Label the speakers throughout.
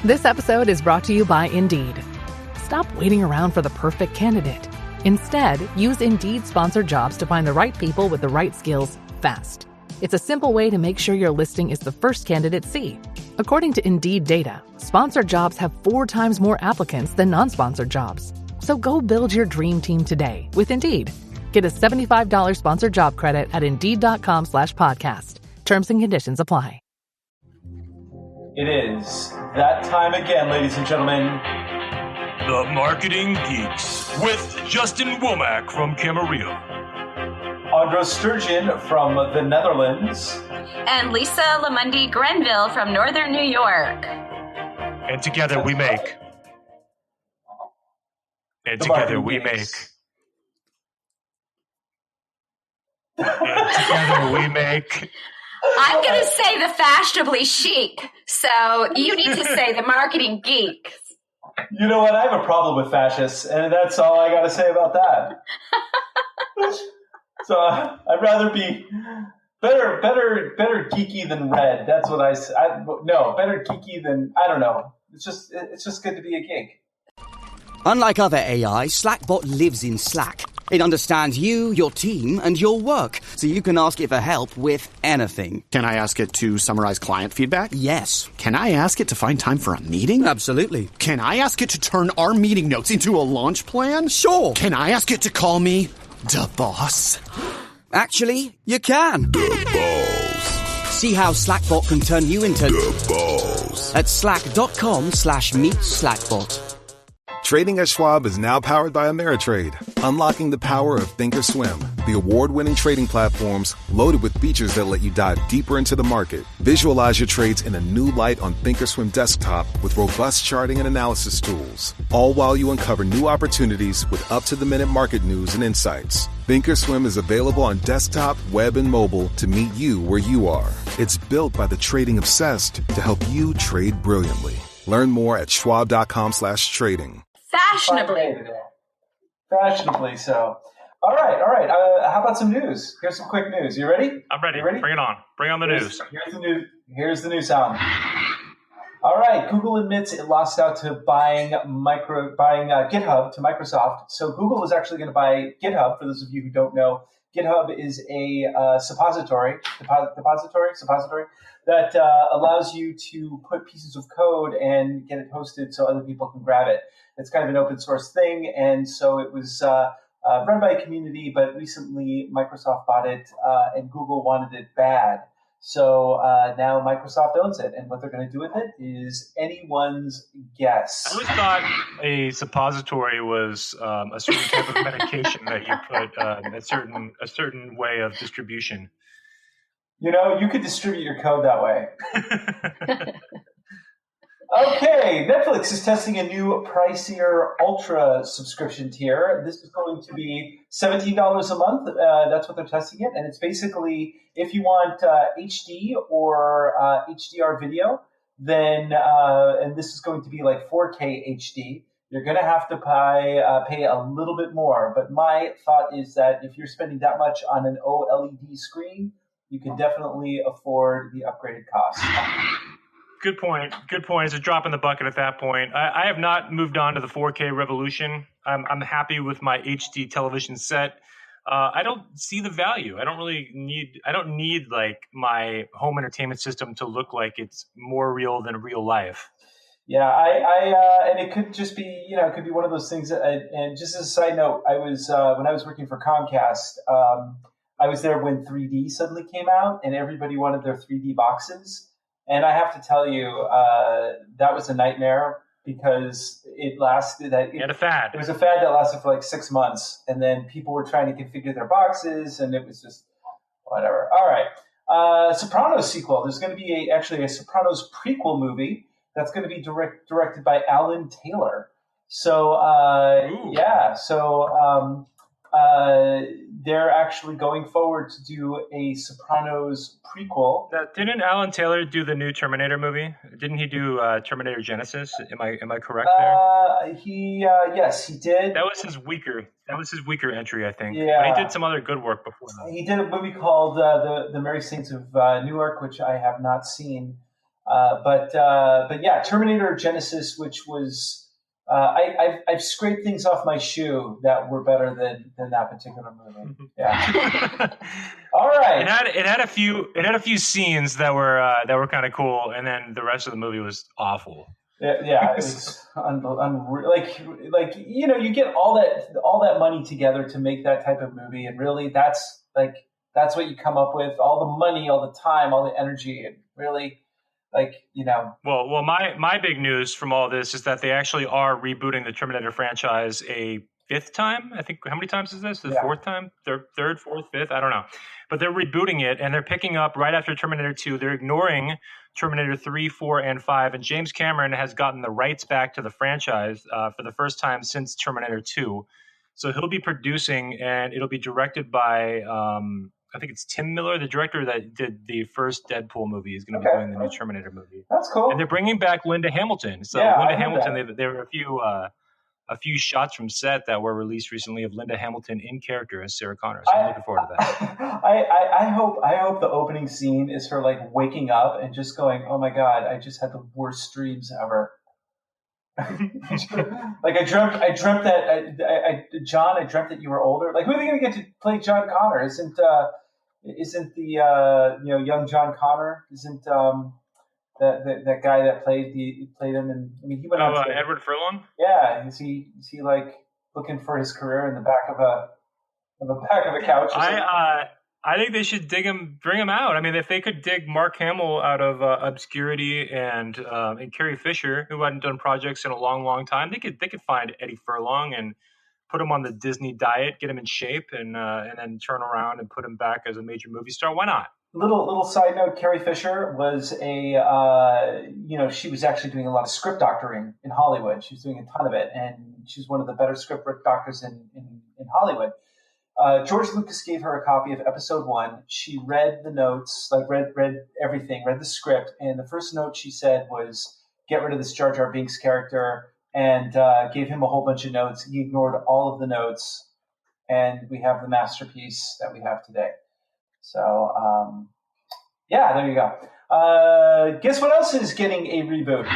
Speaker 1: This episode is brought to you by Indeed. Stop waiting around for the perfect candidate. Instead, use Indeed sponsored jobs to find the right people with the right skills fast. It's a simple way to make sure your listing is the first candidates see. According to Indeed data, sponsored jobs have 4 times more applicants than non-sponsored jobs. So go build your dream team today with Indeed. Get a $75 sponsored job credit at Indeed.com/podcast. Terms and conditions apply.
Speaker 2: It is that time again, ladies and gentlemen.
Speaker 3: The Marketing Geeks with Justin Womack from Camarillo,
Speaker 2: Andros Sturgeon from the Netherlands,
Speaker 4: and Lisa Lamundi Grenville from Northern New York.
Speaker 3: And together we make. And together we make. And together we make.
Speaker 4: I'm going to say the Fashionably Chic, so you need to say the Marketing Geeks.
Speaker 2: You know what? I have a problem with fascists, and that's all I got to say about that. So I'd rather be better geeky than red. That's what I say. No, better geeky than, I don't know. It's just good to be a geek.
Speaker 5: Unlike other AI, Slackbot lives in Slack. It understands you, your team, and your work, so you can ask it for help with anything.
Speaker 6: Can I ask it to summarize client feedback?
Speaker 5: Yes.
Speaker 6: Can I ask it to find time for a meeting?
Speaker 5: Absolutely.
Speaker 6: Can I ask it to turn our meeting notes into a launch plan?
Speaker 5: Sure.
Speaker 6: Can I ask it to call me the boss?
Speaker 5: Actually, you can.
Speaker 7: The balls.
Speaker 5: See how Slackbot can turn you into
Speaker 7: the balls
Speaker 5: at slack.com/meet-slackbot.
Speaker 7: Trading at Schwab is now powered by Ameritrade, unlocking the power of Thinkorswim, the award-winning trading platforms loaded with features that let you dive deeper into the market. Visualize your trades in a new light on Thinkorswim desktop with robust charting and analysis tools, all while you uncover new opportunities with up-to-the-minute market news and insights. Thinkorswim is available on desktop, web, and mobile to meet you where you are. It's built by the trading obsessed to help you trade brilliantly. Learn more at schwab.com/trading.
Speaker 2: Fashionably so. All right. How about some news? Here's some quick news. You ready?
Speaker 3: I'm ready.
Speaker 2: You ready?
Speaker 3: Bring it on. Bring on the news.
Speaker 2: Here's the news sound. All right. Google admits it lost out to buying GitHub to Microsoft. So Google is actually going to buy GitHub. For those of you who don't know, GitHub is a suppository that allows you to put pieces of code and get it hosted so other people can grab it. It's kind of an open source thing, and so it was run by a community, but recently Microsoft bought it, and Google wanted it bad. So now Microsoft owns it, and what they're going to do with it is anyone's guess.
Speaker 3: I always thought a suppository was a certain type of medication that you put a certain way of distribution.
Speaker 2: You know, you could distribute your code that way. Okay, Netflix is testing a new pricier Ultra subscription tier. This is going to be $17 a month. That's what they're testing it. And it's basically, if you want HD or HDR video, then, and this is going to be like 4K HD, you're going to have to pay a little bit more. But my thought is that if you're spending that much on an OLED screen, you can definitely afford the upgraded cost.
Speaker 3: Good point. It's a drop in the bucket at that point. I have not moved on to the 4K revolution. I'm happy with my HD television set. I don't see the value. I don't need like my home entertainment system to look like it's more real than real life.
Speaker 2: Yeah, and it could just be, it could be one of those things. And just as a side note, I was when I was working for Comcast, I was there when 3D suddenly came out, and everybody wanted their 3D boxes. And I have to tell you, that was a nightmare because it lasted. It
Speaker 3: had a fad.
Speaker 2: It was a fad that lasted for like 6 months, and then people were trying to configure their boxes, and it was just whatever. All right, Sopranos sequel. There's going to be actually a Sopranos prequel movie that's going to be directed by Alan Taylor. So they're actually going forward to do a Sopranos prequel.
Speaker 3: Didn't Alan Taylor do the new Terminator movie? Didn't he do Terminator Genesis? Am I correct there?
Speaker 2: Yes, he did.
Speaker 3: That was his weaker entry, I think.
Speaker 2: Yeah.
Speaker 3: But he did some other good work before that.
Speaker 2: He did a movie called The Merry Saints of Newark, which I have not seen. But yeah, Terminator Genesis, which was I've scraped things off my shoe that were better than that particular movie. Yeah. All right.
Speaker 3: It had a few scenes that were kind of cool, and then the rest of the movie was awful.
Speaker 2: Yeah, it was unreal. Like you get all that money together to make that type of movie, and really that's what you come up with. All the money, all the time, all the energy, and really.
Speaker 3: Well, my big news from all this is that they actually are rebooting the Terminator franchise a fifth time. I think, how many times is this? The fourth time? Third, fourth, fifth? I don't know. But they're rebooting it, and they're picking up right after Terminator 2. They're ignoring Terminator 3, 4, and 5. And James Cameron has gotten the rights back to the franchise for the first time since Terminator 2. So he'll be producing, and it'll be directed by... I think it's Tim Miller, the director that did the first Deadpool movie, is going to be doing the new Terminator movie.
Speaker 2: That's cool.
Speaker 3: And they're bringing back Linda Hamilton. So Linda Hamilton, there were a few shots from set that were released recently of Linda Hamilton in character as Sarah Connor. So I'm looking forward to that.
Speaker 2: I hope the opening scene is her like waking up and just going, "Oh my God, I just had the worst dreams ever." Like I dreamt that John, I dreamt that you were older. Like, who are they going to get to play John Connor? Isn't the young John Connor? Isn't that guy that played him? And I mean, he went on.
Speaker 3: Edward Furlong.
Speaker 2: Yeah, is he like looking for his career in the back of a couch?
Speaker 3: I think they should bring him out. I mean, if they could dig Mark Hamill out of obscurity and Carrie Fisher, who hadn't done projects in a long, long time, they could find Eddie Furlong and put him on the Disney diet, get him in shape, and then turn around and put him back as a major movie star. Why not?
Speaker 2: Little side note: Carrie Fisher was she was actually doing a lot of script doctoring in Hollywood. She was doing a ton of it, and she's one of the better script doctors in Hollywood. George Lucas gave her a copy of episode 1. She read the notes, read everything, read the script, and the first note she said was, "Get rid of this Jar Jar Binks character," and gave him a whole bunch of notes. He ignored all of the notes, and we have the masterpiece that we have today. So, there you go. Guess what else is getting a reboot?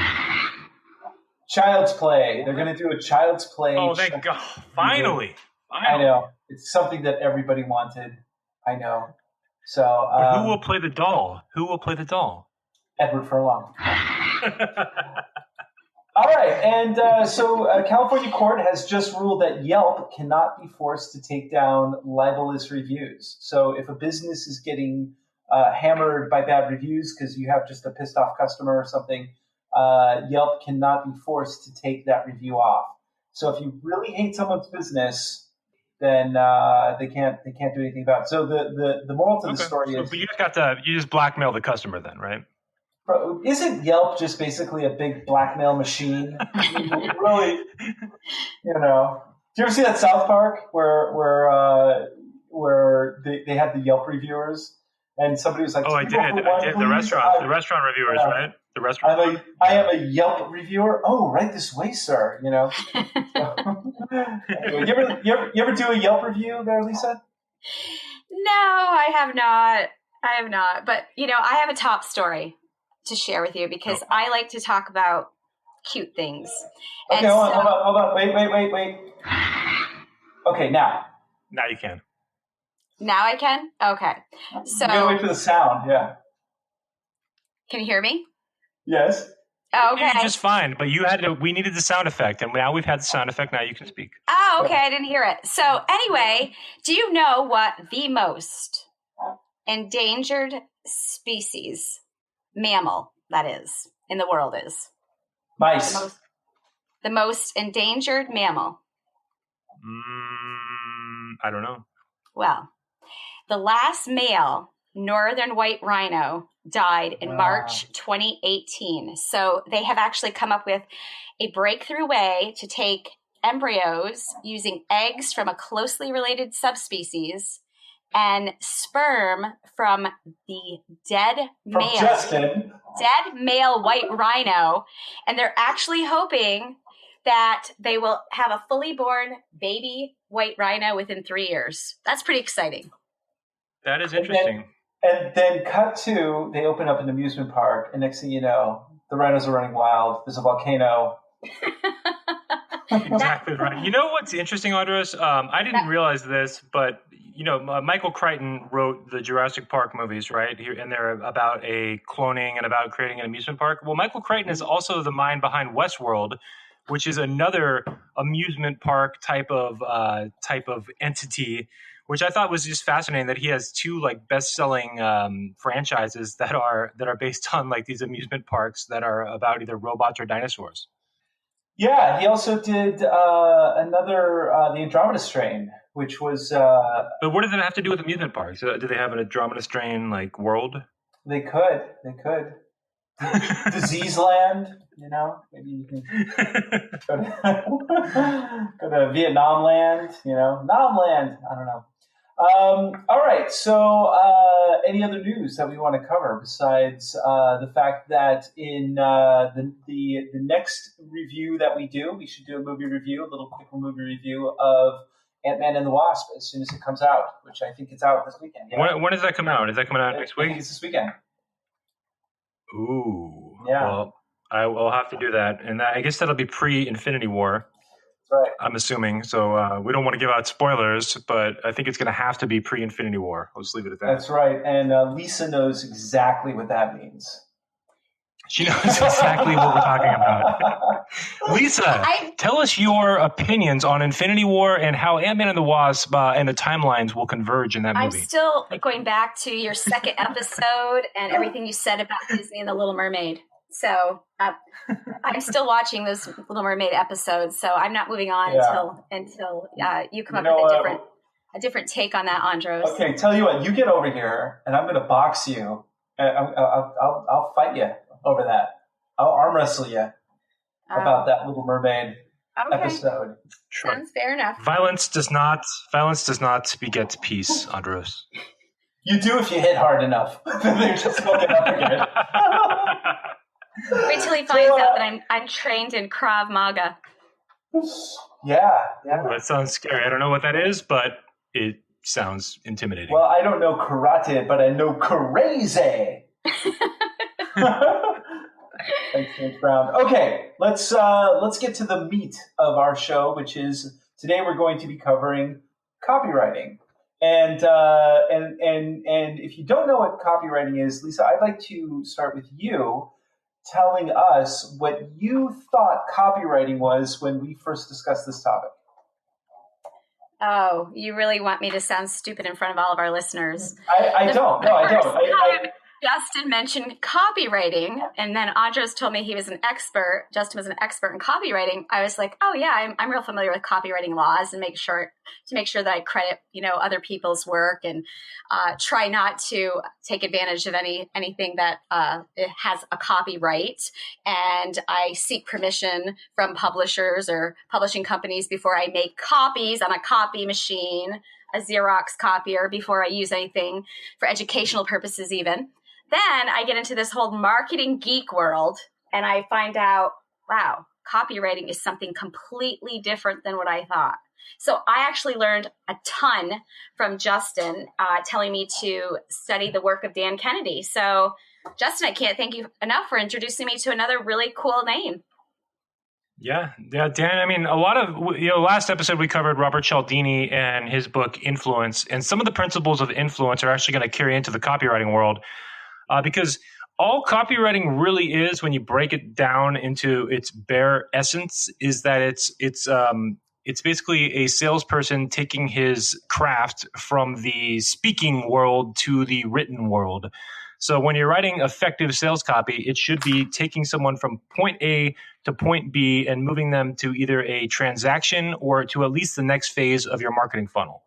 Speaker 2: Child's Play. They're going to do a Child's Play.
Speaker 3: Oh, thank God. Finally.
Speaker 2: I know. It's something that everybody wanted. I know. So,
Speaker 3: who will play the doll?
Speaker 2: Edward Furlong. All right. And so California court has just ruled that Yelp cannot be forced to take down libelous reviews. So if a business is getting hammered by bad reviews because you have just a pissed off customer or something, Yelp cannot be forced to take that review off. So if you really hate someone's business, then they can't do anything about it. So the moral to the story is,
Speaker 3: but you just blackmail the customer then, right?
Speaker 2: Bro, isn't Yelp just basically a big blackmail machine? Really, Do you ever see that South Park where they had the Yelp reviewers and somebody was like,
Speaker 3: "Oh, I did. The restaurant reviewers, right? The restaurant.
Speaker 2: I am a Yelp reviewer. Oh, right this way, sir. Anyway, you ever do a Yelp review there, Lisa?
Speaker 4: No, I have not. But I have a top story to share with you because I like to talk about cute things.
Speaker 2: Okay, hold on. Wait. Okay, now
Speaker 3: you can.
Speaker 4: Now I can? Okay. So
Speaker 2: you gotta wait for the sound, yeah.
Speaker 4: Can you hear me?
Speaker 2: Yes.
Speaker 4: Oh, okay.
Speaker 3: You're just fine, but we needed the sound effect, and now we've had the sound effect, now you can speak.
Speaker 4: Oh, okay, I didn't hear it. So anyway, do you know what the most endangered species, mammal, that is, in the world is?
Speaker 2: Mice.
Speaker 4: The most endangered mammal.
Speaker 3: I don't know.
Speaker 4: Well, the last male northern white rhino died in March 2018. So they have actually come up with a breakthrough way to take embryos using eggs from a closely related subspecies and sperm from the dead male white rhino. And they're actually hoping that they will have a fully born baby white rhino within 3 years. That's pretty exciting.
Speaker 3: That is interesting.
Speaker 2: And then cut to, they open up an amusement park, and next thing you know, the rhinos are running wild. There's a volcano.
Speaker 3: Exactly right. You know what's interesting, Andros? I didn't realize this, but Michael Crichton wrote the Jurassic Park movies, right? And they're about a cloning and about creating an amusement park. Well, Michael Crichton is also the mind behind Westworld, which is another amusement park type of entity, which I thought was just fascinating that he has two like best-selling franchises that are based on like these amusement parks that are about either robots or dinosaurs.
Speaker 2: Yeah, he also did another, the Andromeda Strain, which was...
Speaker 3: But what does it have to do with amusement parks? Do they have an Andromeda Strain like world?
Speaker 2: They could. Disease Land, maybe you can go to Vietnam Land, Nam Land, I don't know. All right, so any other news that we want to cover besides the fact that in the next review that we do, we should do a movie review, a little quick movie review of Ant-Man and the Wasp as soon as it comes out, which I think it's out this weekend. Yeah?
Speaker 3: When does that come out? Is that coming out next week?
Speaker 2: I think it's this weekend.
Speaker 3: Ooh.
Speaker 2: Yeah.
Speaker 3: Well, I will have to do that. And I guess that'll be pre-Infinity War.
Speaker 2: Right.
Speaker 3: I'm assuming. So we don't want to give out spoilers, but I think it's going to have to be pre-Infinity War. I'll just leave it at that.
Speaker 2: That's right. And Lisa knows exactly what that means.
Speaker 3: She knows exactly what we're talking about. Lisa, tell us your opinions on Infinity War and how Ant-Man and the Wasp and the timelines will converge in that movie.
Speaker 4: I'm still going back to your second episode and everything you said about Disney and the Little Mermaid. So I'm still watching those Little Mermaid episodes. So I'm not moving on until you come up with a different take on that, Andros.
Speaker 2: Okay, tell you what, you get over here and I'm going to box you. I'll fight you over that. I'll arm wrestle you about that Little Mermaid episode.
Speaker 4: Sure. Sounds fair enough.
Speaker 3: Violence does not beget peace, Andros.
Speaker 2: You do if you hit hard enough. They're just going to get up again.
Speaker 4: Wait till he finds out that I'm trained in Krav Maga.
Speaker 2: Yeah.
Speaker 3: Ooh, that sounds scary. I don't know what that is, but it sounds intimidating.
Speaker 2: Well, I don't know karate, but I know crazy. Thanks, James Brown. Okay, let's get to the meat of our show, which is today we're going to be covering copywriting. And if you don't know what copywriting is, Lisa, I'd like to start with you telling us what you thought copywriting was when we first discussed this topic.
Speaker 4: Oh, you really want me to sound stupid in front of all of our listeners?
Speaker 2: I don't. No, I don't.
Speaker 4: Justin mentioned copywriting, and then Andros told me he was an expert. Justin was an expert in copywriting. I was like, oh yeah, I'm real familiar with copywriting laws, and make sure that I credit other people's work and try not to take advantage of anything that it has a copyright. And I seek permission from publishers or publishing companies before I make copies on a copy machine, a Xerox copier, before I use anything for educational purposes even. Then I get into this whole marketing geek world and I find out, wow, copywriting is something completely different than what I thought. So I actually learned a ton from Justin telling me to study the work of Dan Kennedy. So Justin, I can't thank you enough for introducing me to another really cool name.
Speaker 3: Yeah, Dan, I mean, a lot of, last episode we covered Robert Cialdini and his book Influence, and some of the principles of influence are actually going to carry into the copywriting world. Because all copywriting really is, when you break it down into its bare essence, is that it's basically a salesperson taking his craft from the speaking world to the written world. So when you're writing effective sales copy, it should be taking someone from point A to point B and moving them to either a transaction or to at least the next phase of your marketing funnel.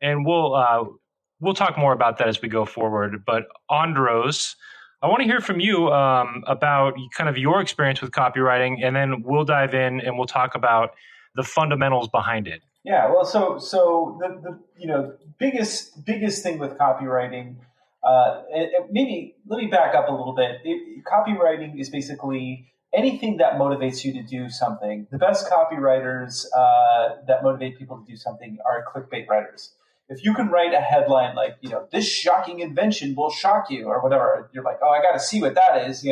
Speaker 3: And we'll talk more about that as we go forward. But Andros, I want to hear from you about kind of your experience with copywriting, and then we'll dive in and we'll talk about the fundamentals behind it.
Speaker 2: Yeah, well, so the biggest thing with copywriting, maybe let me back up a little bit. Copywriting is basically anything that motivates you to do something. The best copywriters that motivate people to do something are clickbait writers. if you can write a headline like, this shocking invention will shock you or whatever, you're like, oh, I got to see what that is.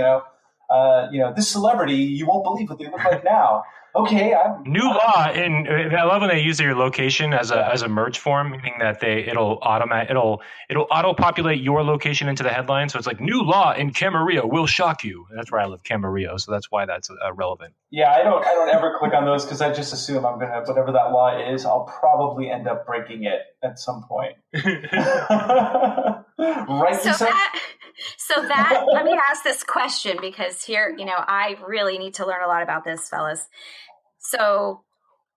Speaker 2: This celebrity, you won't believe what they look like now. Okay.
Speaker 3: New law I love when they use your location as a merge form, meaning that it'll auto populate your location into the headline. So it's like new law in Camarillo will shock you. And that's where I live, Camarillo. So that's why that's relevant.
Speaker 2: Yeah, I don't ever click on those because I just assume I'm gonna, whatever that law is, I'll probably end up breaking it at some point. Right.
Speaker 4: So that let me ask this question, because here, I really need to learn a lot about this, fellas. So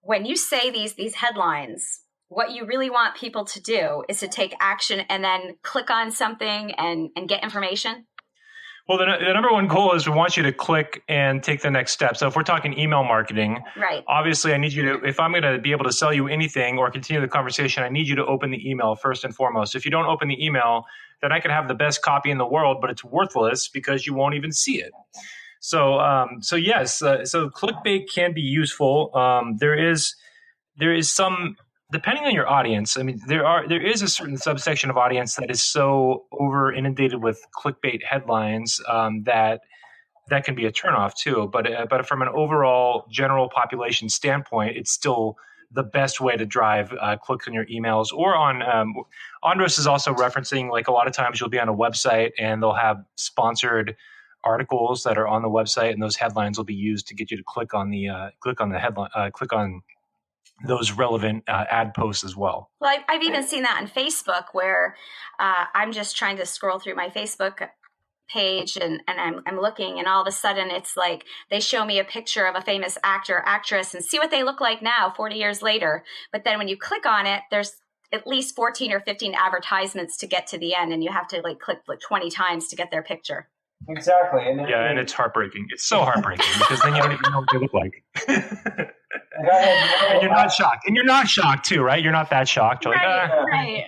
Speaker 4: when you say these headlines, what you really want people to do is to take action and then click on something and get information?
Speaker 3: Well, the number one goal is we want you to click and take the next step. So if we're talking email marketing,
Speaker 4: right,
Speaker 3: obviously I need you to, if I'm going to be able to sell you anything or continue the conversation, I need you to open the email first and foremost. If you don't open the email, then I could have the best copy in the world, but it's worthless because you won't even see it. So yes, so clickbait can be useful. There is some, depending on your audience. I mean, there is a certain subsection of audience that is so over inundated with clickbait headlines that can be a turnoff too. But from an overall general population standpoint, it's still the best way to drive clicks on your emails or on. Andros is also referencing, like, a lot of times you'll be on a website and they'll have sponsored articles that are on the website, and those headlines will be used to get you to click on the headline, click on those relevant ad posts as well.
Speaker 4: Well, I've even seen that on Facebook where I'm just trying to scroll through my Facebook page and I'm looking, and all of a sudden it's like they show me a picture of a famous actor or actress and see what they look like now 40 years later. But then when you click on it, there's at least 14 or 15 advertisements to get to the end, and you have to click 20 times to get their picture.
Speaker 2: Exactly.
Speaker 3: And it's heartbreaking. It's so heartbreaking because then you don't even know what they look like. And you're not shocked. And you're not shocked too, right? You're not that shocked. You're
Speaker 4: right.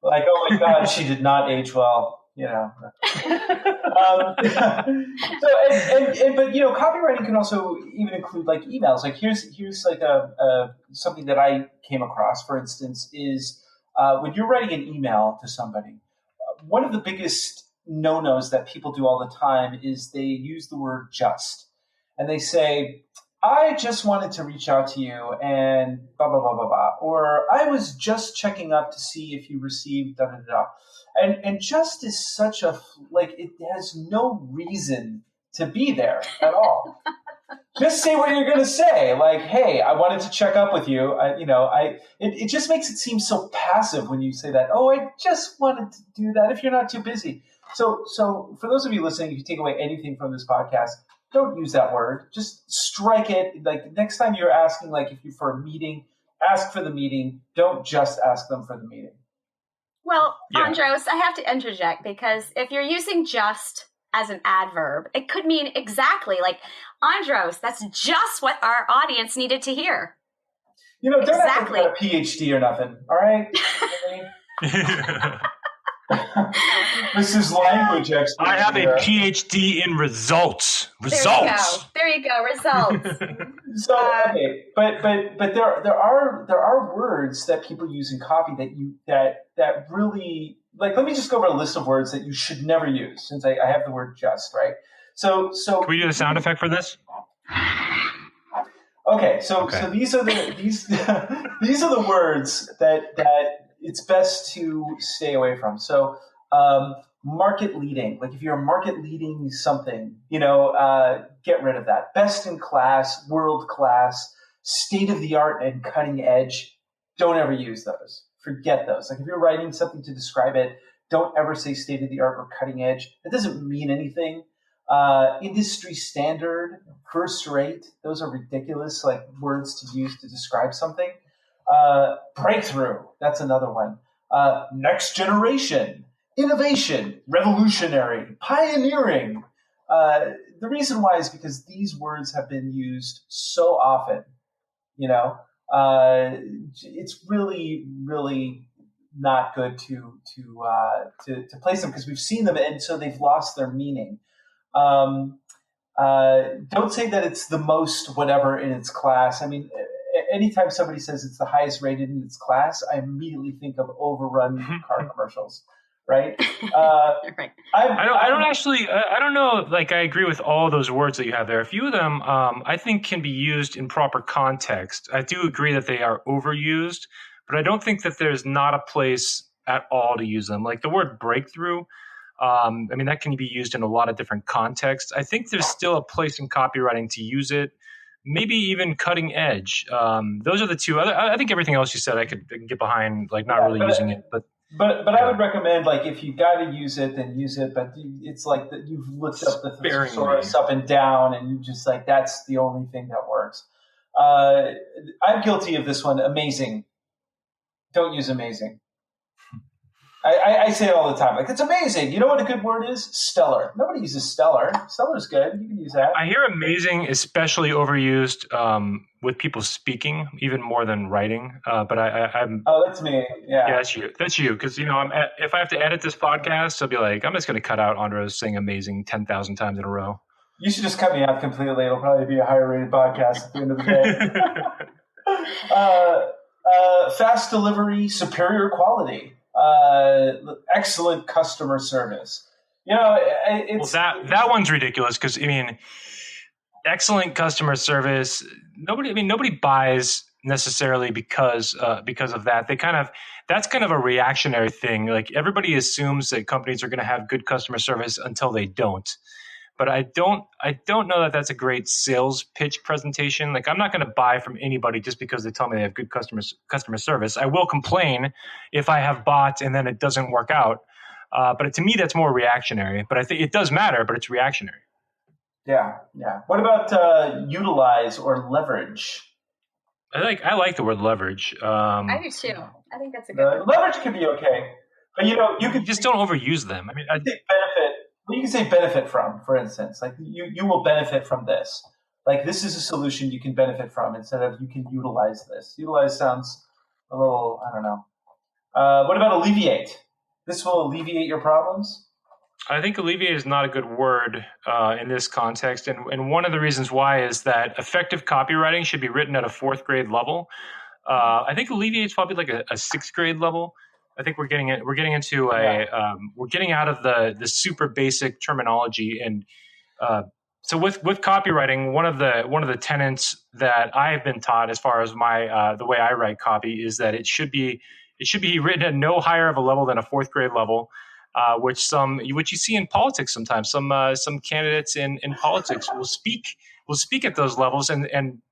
Speaker 2: Like, oh my God, she did not age well. But copywriting can also even include like emails. Like here's like a something that I came across, for instance, is when you're writing an email to somebody, one of the biggest no-nos that people do all the time is they use the word just. And they say, I just wanted to reach out to you and blah, blah, blah, blah, blah. Or I was just checking up to see if you received da, da, da. And just is such a, it has no reason to be there at all. Just say what you're going to say. Like, hey, I wanted to check up with you. It just makes it seem so passive when you say that. Oh, I just wanted to do that if you're not too busy. So for those of you listening, if you take away anything from this podcast, don't use that word. Just strike it. Like next time you're asking, if you for a meeting, ask for the meeting. Don't just ask them for the meeting.
Speaker 4: Well, yeah. Andros, I have to interject because if you're using just as an adverb, it could mean exactly like Andros. That's just what our audience needed to hear.
Speaker 2: Don't have to get a PhD or nothing. All right. This is language expert.
Speaker 3: I have a PhD in results.
Speaker 4: There you go. Results.
Speaker 2: So okay, but there are words that people use in copy that really, like, let me just go over a list of words that you should never use, since I have the word just, right? So
Speaker 3: can we do the sound effect for this?
Speaker 2: Okay, so these are the words that it's best to stay away from. So market leading, like if you're market leading something, get rid of that. Best in class, world class, state of the art, and cutting edge. Don't ever use those. Forget those. Like if you're writing something to describe it, don't ever say state of the art or cutting edge. It doesn't mean anything. Industry standard, first rate, those are ridiculous words to use to describe something. Breakthrough, that's another one. Next generation, innovation, revolutionary, pioneering. The reason why is because these words have been used so often. It's really, really not good to place them because we've seen them, and so they've lost their meaning. Don't say that it's the most whatever in its class. I mean, anytime somebody says it's the highest rated in its class, I immediately think of overrun car commercials. Right.
Speaker 4: Right.
Speaker 3: I don't know. Like, I agree with all those words that you have there. A few of them, I think, can be used in proper context. I do agree that they are overused, but I don't think that there's not a place at all to use them. Like the word breakthrough. I mean, that can be used in a lot of different contexts. I think there's still a place in copywriting to use it. Maybe even cutting edge. Those are the two. I think everything else you said, I can get behind, like not really using it, but.
Speaker 2: But I would recommend, like, if you got to use it, then use it. But it's like that you've looked up the thesaurus up and down, and you just like that's the only thing that works. I'm guilty of this one. Amazing. Don't use amazing. I say it all the time. Like, it's amazing. You know what a good word is? Stellar. Nobody uses stellar. Stellar's good. You can use that.
Speaker 3: I hear amazing especially overused with people speaking, even more than writing. But I'm.
Speaker 2: Oh, that's me. Yeah.
Speaker 3: Yeah, that's you. That's you. Because, you know, if I have to edit this podcast, I'll be like, I'm just going to cut out Andros saying amazing 10,000 times in a row.
Speaker 2: You should just cut me out completely. It'll probably be a higher rated podcast at the end of the day. Fast delivery, superior quality. Excellent customer service. You know,
Speaker 3: that one's ridiculous because, I mean, excellent customer service. Nobody buys necessarily because of that. That's kind of a reactionary thing. Like, everybody assumes that companies are going to have good customer service until they don't. But I don't know that that's a great sales pitch presentation. Like, I'm not going to buy from anybody just because they tell me they have good customer service. I will complain if I have bought and then it doesn't work out. But to me, that's more reactionary. But I think it does matter, but it's reactionary.
Speaker 2: Yeah. What about utilize or leverage?
Speaker 3: I like the word leverage.
Speaker 4: I do too. I think that's a good one.
Speaker 2: Leverage can be okay, but you can
Speaker 3: just don't overuse them. I mean, I think
Speaker 2: benefit. Well, you can say benefit from, for instance, like you will benefit from this. Like, this is a solution you can benefit from instead of you can utilize this. Utilize sounds a little, I don't know. What about alleviate? This will alleviate your problems?
Speaker 3: I think alleviate is not a good word in this context. And one of the reasons why is that effective copywriting should be written at a 4th grade level. I think alleviate is probably like a 6th grade level. I think we're getting out of the super basic terminology. And so with copywriting, one of the tenets that I have been taught as far as my the way I write copy is that it should be written at no higher of a level than a 4th grade level, which you see in politics sometimes. Some candidates in politics will speak at those levels, and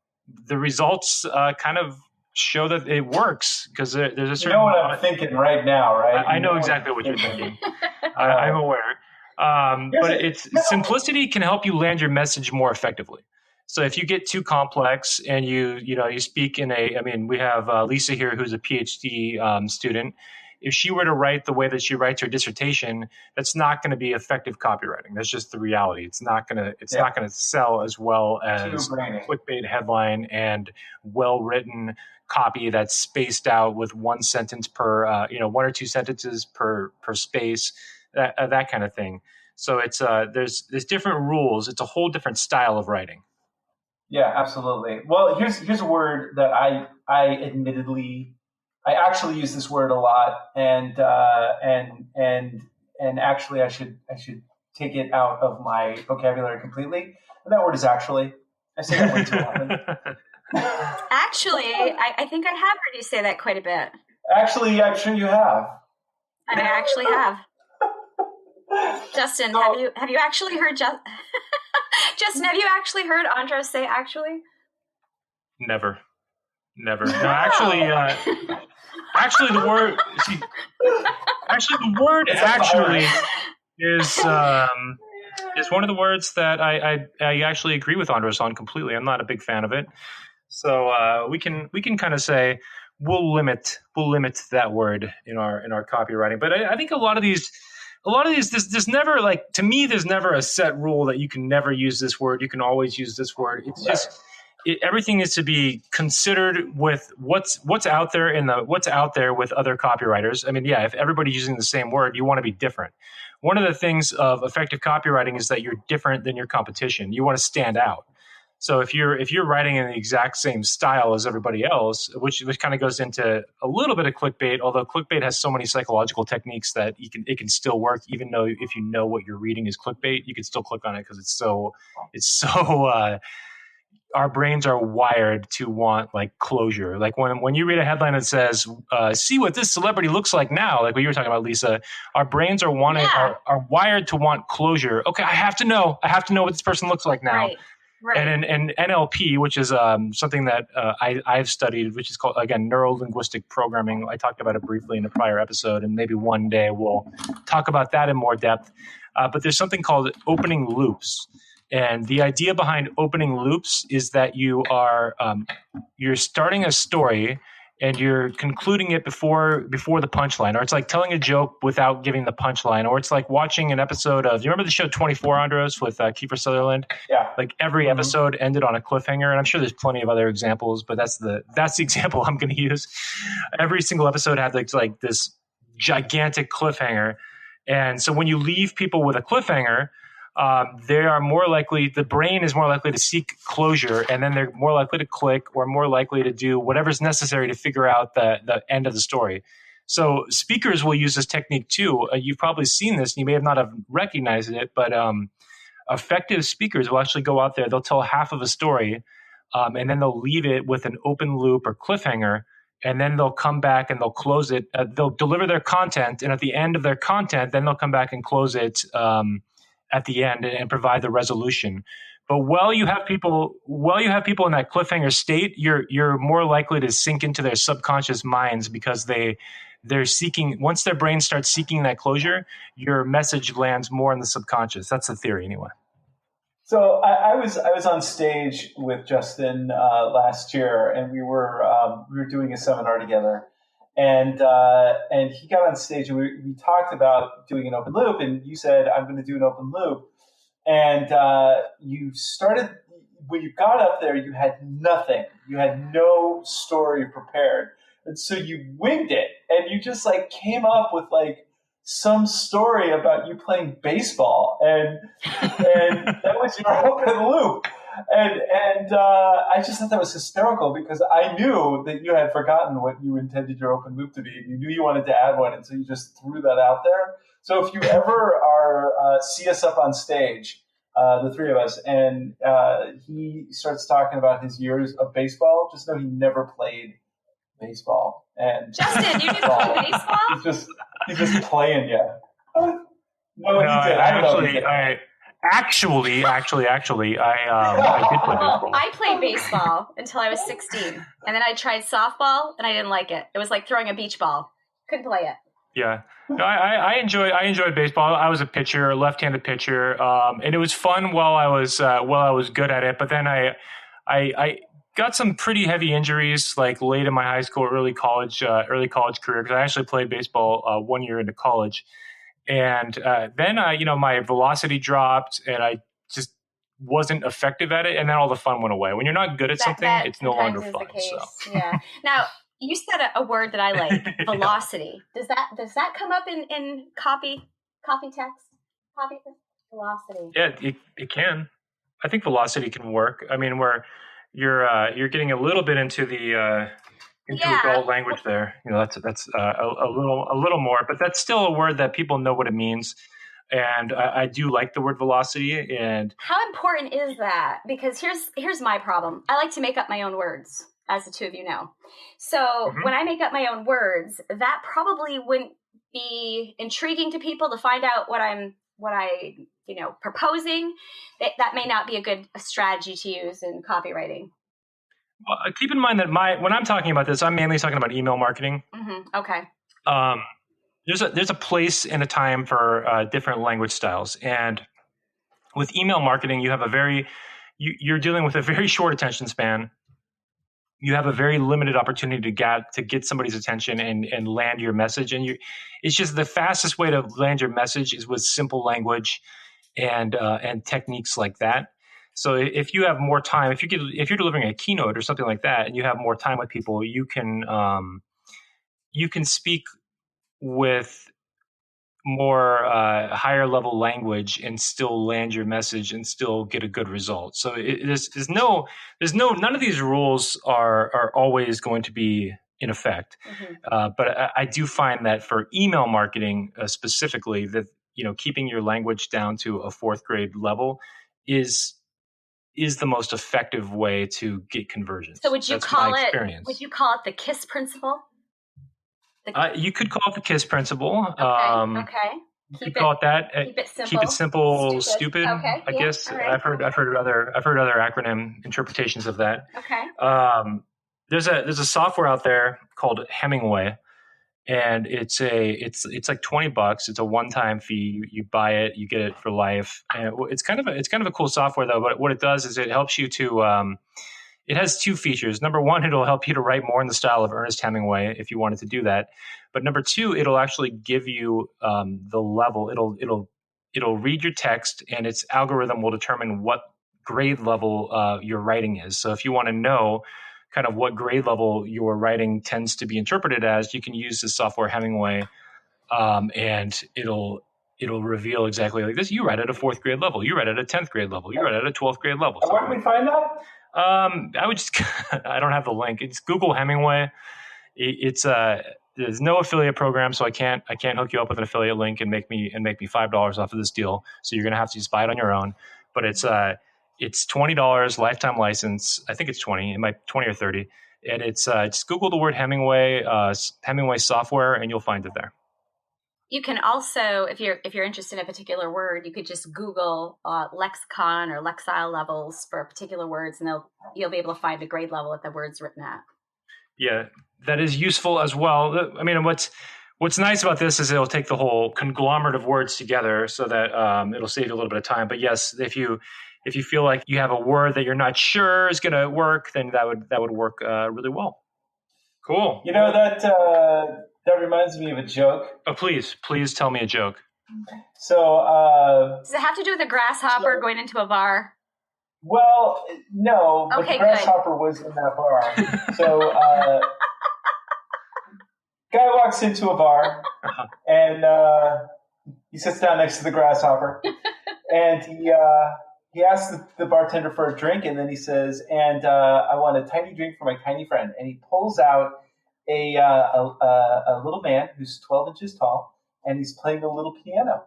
Speaker 3: the results kind of show that it works because there's a certain.
Speaker 2: You know what I'm thinking right now, right?
Speaker 3: I know exactly what you're thinking. I'm aware. But simplicity can help you land your message more effectively. So if you get too complex and you speak we have Lisa here who's a PhD student. If she were to write the way that she writes her dissertation, that's not going to be effective copywriting. That's just the reality. It's not going to sell as well as a clickbait headline and well-written copy that's spaced out with one sentence per, 1 or 2 sentences per space, that kind of thing. So it's there's different rules. It's a whole different style of writing.
Speaker 2: Yeah, absolutely. Well, here's a word that I actually use this word a lot, and actually I should take it out of my vocabulary completely. And that word is actually. I say that way too often.
Speaker 4: Actually, I think I have heard you say that quite a bit.
Speaker 2: Actually, I'm sure you have.
Speaker 4: I actually have. Justin, have you actually heard Justin, have you actually heard Andros say actually?
Speaker 3: Never. No, actually the word actually is one of the words that I actually agree with Andros on completely. I'm not a big fan of it. So we can kind of say we'll limit that word in our copywriting. But I think a lot of these there's never, like, to me, there's never a set rule that you can never use this word. You can always use this word. It's just everything needs to be considered with what's out there with other copywriters. I mean, yeah, if everybody's using the same word, you want to be different. One of the things of effective copywriting is that you're different than your competition. You want to stand out. So if you're writing in the exact same style as everybody else, which kind of goes into a little bit of clickbait, although clickbait has so many psychological techniques that it can still work, even though if you know what you're reading is clickbait, you can still click on it because it's so our brains are wired to want like closure. Like when you read a headline that says, see what this celebrity looks like now, like what you were talking about, Lisa, our brains are are wired to want closure. Okay, I have to know what this person looks like now.
Speaker 4: Right. Right.
Speaker 3: And in NLP, which is something that I've studied, which is called, again, neuro-linguistic programming. I talked about it briefly in a prior episode, and maybe one day we'll talk about that in more depth. But there's something called opening loops. And the idea behind opening loops is that you're starting a story and you're concluding it before the punchline, or it's like telling a joke without giving the punchline, or it's like watching an episode of, you remember the show 24, Andros, with Kiefer Sutherland?
Speaker 2: Yeah.
Speaker 3: Like every episode ended on a cliffhanger, and I'm sure there's plenty of other examples, but that's the example I'm going to use. Every single episode had like this gigantic cliffhanger, and so when you leave people with a cliffhanger, they are more likely, the brain is more likely to seek closure, and then they're more likely to click or more likely to do whatever's necessary to figure out the end of the story. So speakers will use this technique too. You've probably seen this, and you may have not have recognized it, but effective speakers will actually go out there, they'll tell half of a story, and then they'll leave it with an open loop or cliffhanger, and then they'll come back and they'll close it. They'll deliver their content, and at the end of their content, then they'll come back and close it at the end and provide the resolution. But while you have people in that cliffhanger state, you're more likely to sink into their subconscious minds because they're seeking, once their brain starts seeking that closure, your message lands more in the subconscious. That's the theory anyway.
Speaker 2: So I was on stage with Justin last year, and we were doing a seminar together. And he got on stage, and we talked about doing an open loop, and you said, I'm going to do an open loop. And you started, when you got up there, you had nothing. You had no story prepared. And so you winged it, and you just like came up with like some story about you playing baseball. And that was your open loop. And I just thought that was hysterical because I knew that you had forgotten what you intended your open loop to be. You knew you wanted to add one, and so you just threw that out there. So if you ever see us up on stage, the three of us, and he starts talking about his years of baseball, just know he never played baseball. And
Speaker 4: Justin, you didn't play baseball? He's just
Speaker 2: playing you. No, he did.
Speaker 3: Actually, I did play baseball.
Speaker 4: I played baseball until I was 16, and then I tried softball, and I didn't like it. It was like throwing a beach ball. Couldn't play it.
Speaker 3: Yeah, no, I enjoyed baseball. I was a pitcher, left-handed pitcher, and it was fun while I was good at it. But then I got some pretty heavy injuries, like late in my high school, early college career, because I actually played baseball 1 year into college. And then, my velocity dropped, and I just wasn't effective at it. And then all the fun went away. When you're not good at something, it's no longer fun. So.
Speaker 4: Yeah. Now, you said a word that I like, velocity. Does that come up in copy text? Velocity.
Speaker 3: Yeah, it can. I think velocity can work. I mean, where you're getting a little bit into the adult language there. That's a little more, but that's still a word that people know what it means. And I do like the word velocity. And
Speaker 4: how important is that? Because here's my problem. I like to make up my own words, as the two of you know. So when I make up my own words, that probably wouldn't be intriguing to people to find out what I proposing. That may not be a good strategy to use in copywriting.
Speaker 3: Well, keep in mind that when I'm talking about this, I'm mainly talking about email marketing.
Speaker 4: Mm-hmm. Okay.
Speaker 3: There's a place and a time for different language styles, and with email marketing, you have you're dealing with a very short attention span. You have a very limited opportunity to get somebody's attention and land your message, and it's just the fastest way to land your message is with simple language and techniques like that. So if you have more time, if you're delivering a keynote or something like that, and you have more time with people, you can speak with more higher level language and still land your message and still get a good result. So none of these rules are always going to be in effect. But I do find that for email marketing specifically, that keeping your language down to a fourth grade level is the most effective way to get conversions.
Speaker 4: So would you call it the KISS principle?
Speaker 3: You could call it the KISS principle.
Speaker 4: Okay.
Speaker 3: You could call it that.
Speaker 4: Keep it simple,
Speaker 3: stupid.
Speaker 4: Okay.
Speaker 3: I guess
Speaker 4: right.
Speaker 3: I've heard other acronym interpretations of that.
Speaker 4: Okay.
Speaker 3: There's a software out there called Hemingway, and it's like $20. It's a one-time fee. You buy it, you get it for life. And it's kind of a cool software though. But what it does is it helps you to. It has two features. Number one, it'll help you to write more in the style of Ernest Hemingway if you wanted to do that. But number two, it'll actually give you the level. It'll read your text, and its algorithm will determine what grade level your writing is. So if you want to know kind of what grade level your writing tends to be interpreted as, you can use this software Hemingway, and it'll reveal exactly like this. You write at a fourth grade level. You write at a 10th grade level. You write at a 12th grade level.
Speaker 2: Where can we find that?
Speaker 3: I would just, I don't have the link. It's Google Hemingway. It's there's no affiliate program, so I can't hook you up with an affiliate link and make me $5 off of this deal. So you're going to have to just buy it on your own. But it's $20 lifetime license. I think it's 20. It might 20 or 30. And it's just Google the word Hemingway, Hemingway software, and you'll find it there.
Speaker 4: You can also, if you're interested in a particular word, you could just Google lexicon or lexile levels for particular words, and you'll be able to find the grade level that the word's written at.
Speaker 3: Yeah, that is useful as well. I mean, what's nice about this is it'll take the whole conglomerate of words together, so that it'll save you a little bit of time. But yes, if you feel like you have a word that you're not sure is going to work, then that would work really well. Cool.
Speaker 2: That reminds me of a joke.
Speaker 3: Oh, please tell me a joke.
Speaker 2: So,
Speaker 4: does it have to do with a grasshopper going into a bar?
Speaker 2: Well, no, but
Speaker 4: okay,
Speaker 2: the grasshopper was in that bar. So, guy walks into a bar, and he sits down next to the grasshopper, and he asks the bartender for a drink, and then he says, "And I want a tiny drink for my tiny friend." And he pulls out a little man who's 12 inches tall, and he's playing a little piano.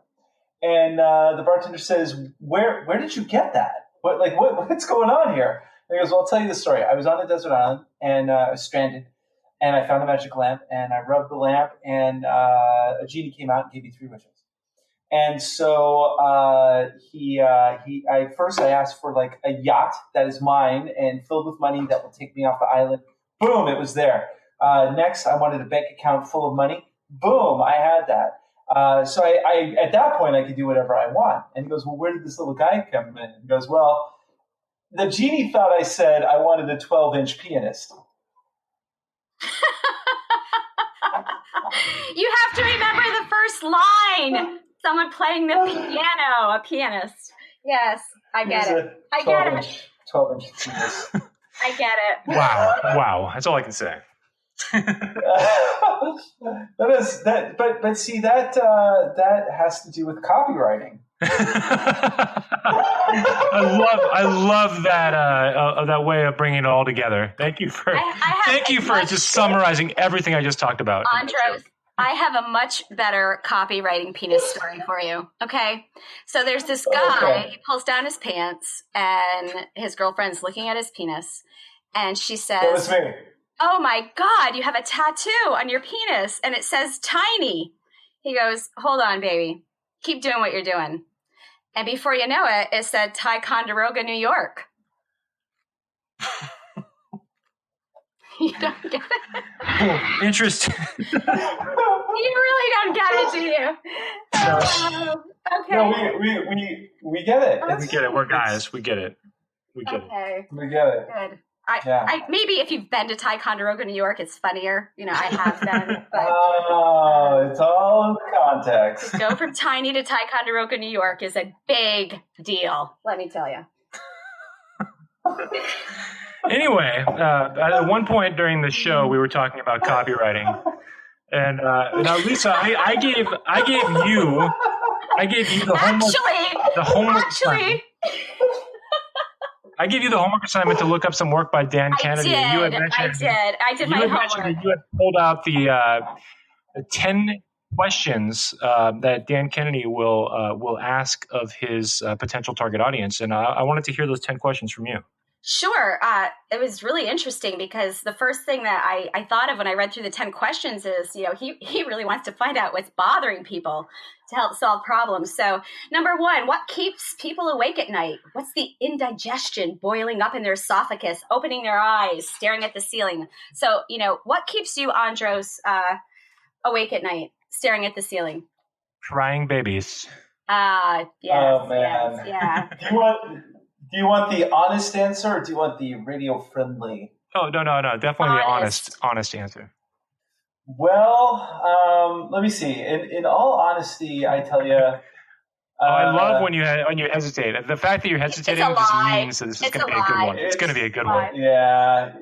Speaker 2: And the bartender says, "Where did you get that? What's going on here?" And he goes, "Well, I'll tell you the story. I was on a desert island, and I was stranded, and I found a magic lamp, and I rubbed the lamp, and a genie came out and gave me 3 wishes. And so first I asked for like a yacht that is mine and filled with money that will take me off the island. Boom, it was there. Next, I wanted a bank account full of money. Boom, I had that. So I at that point, I could do whatever I want." And he goes, "Well, where did this little guy come in?" He goes, "Well, the genie thought I said I wanted a 12-inch pianist."
Speaker 4: You have to remember the first line. Someone playing the piano, a pianist. Yes, I get it. I get it.
Speaker 2: 12-inch pianist.
Speaker 4: I get it.
Speaker 3: Wow. That's all I can say.
Speaker 2: But see that has to do with copywriting.
Speaker 3: I love that way of bringing it all together. Thank you for just summarizing everything I just talked about.
Speaker 4: Andros, I have a much better copywriting penis story for you. Okay, so there's this guy. He pulls down his pants, and his girlfriend's looking at his penis, and she says,
Speaker 2: "That was me."
Speaker 4: "Oh my God, you have a tattoo on your penis and it says tiny." He goes, "Hold on, baby. Keep doing what you're doing." And before you know it, it said Ticonderoga, New York. You don't get it?
Speaker 3: Oh, interesting.
Speaker 4: You really don't get it, do you? Okay.
Speaker 2: No, we get it.
Speaker 3: We get it. We're guys. We get it. We get it.
Speaker 2: We get it.
Speaker 4: Good. I maybe if you've been to Ticonderoga, New York, it's funnier. I have been. But
Speaker 2: it's all in the context.
Speaker 4: To go from tiny to Ticonderoga, New York is a big deal. Let me tell you.
Speaker 3: Anyway, at one point during the show, we were talking about copywriting, And now, Lisa, I gave you the homework assignment. I gave you the homework assignment to look up some work by Dan Kennedy.
Speaker 4: I did my homework.
Speaker 3: You had pulled out the 10 questions that Dan Kennedy will ask of his potential target audience, and I wanted to hear those 10 questions from you.
Speaker 4: Sure. It was really interesting because the first thing that I thought of when I read through the 10 questions is, he really wants to find out what's bothering people to help solve problems. So number one, what keeps people awake at night? What's the indigestion boiling up in their esophagus, opening their eyes, staring at the ceiling? So, what keeps you, Andros, awake at night, staring at the ceiling?
Speaker 3: Crying babies.
Speaker 4: Yes.
Speaker 2: Oh, man.
Speaker 4: Yes, yeah.
Speaker 2: Do you want the honest answer, or do you want the radio friendly?
Speaker 3: Oh, no. Definitely the honest answer.
Speaker 2: Well, let me see. In all honesty, I tell you.
Speaker 3: I love when you hesitate. The fact that you're hesitating just means that this is going to be a good one. It's going to be a good one.
Speaker 2: Yeah.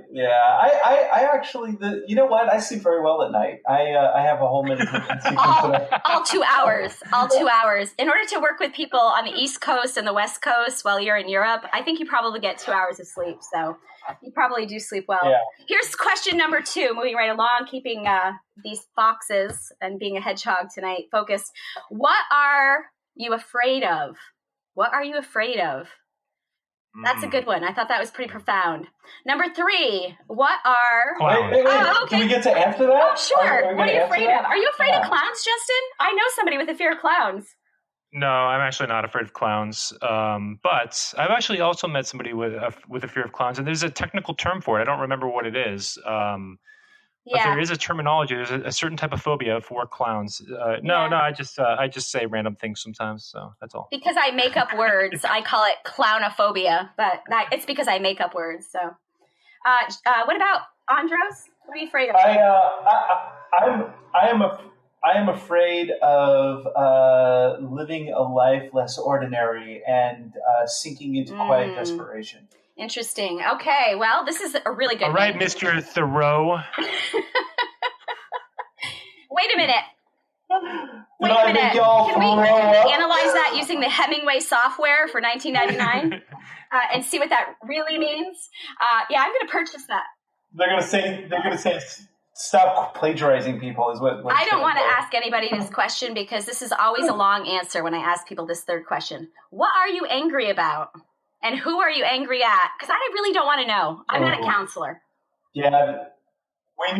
Speaker 2: I actually, you know what? I sleep very well at night. I have a whole meditation sequence.
Speaker 4: All 2 hours. All 2 hours. In order to work with people on the East Coast and the West Coast while you're in Europe, I think you probably get 2 hours of sleep. So you probably do sleep well. Yeah. Here's question number 2, moving right along, keeping these foxes and being a hedgehog tonight focused. What are you afraid of? What are you afraid of? That's a good one. I thought that was pretty profound. Number 3, what are...
Speaker 2: Wait. Oh, okay. Do we get to answer that?
Speaker 4: Oh, sure. What are you afraid of? Are you afraid of clowns, Justin? I know somebody with a fear of clowns.
Speaker 3: No, I'm actually not afraid of clowns. But I've actually also met somebody with a fear of clowns, and there's a technical term for it. I don't remember what it is. But there is a terminology. There's a certain type of phobia for clowns. No, I just say random things sometimes. So that's all. Because I make up words, I call it clownophobia. But it's because I make up words. So, what about Andros? What are you afraid of?
Speaker 2: I am afraid of living a life less ordinary and sinking into quiet desperation.
Speaker 4: Interesting. Okay. Well, this is a really good
Speaker 3: All right, Mr. Thoreau.
Speaker 4: Wait a minute. Can we analyze that using the Hemingway software for $19.99 and see what that really means? I'm going to purchase that.
Speaker 2: They're going to say stop plagiarizing people is what
Speaker 4: I don't want to ask anybody this question because this is always a long answer when I ask people this third question. What are you angry about? And who are you angry at? Because I really don't want to know. I'm not a counselor.
Speaker 2: Yeah, we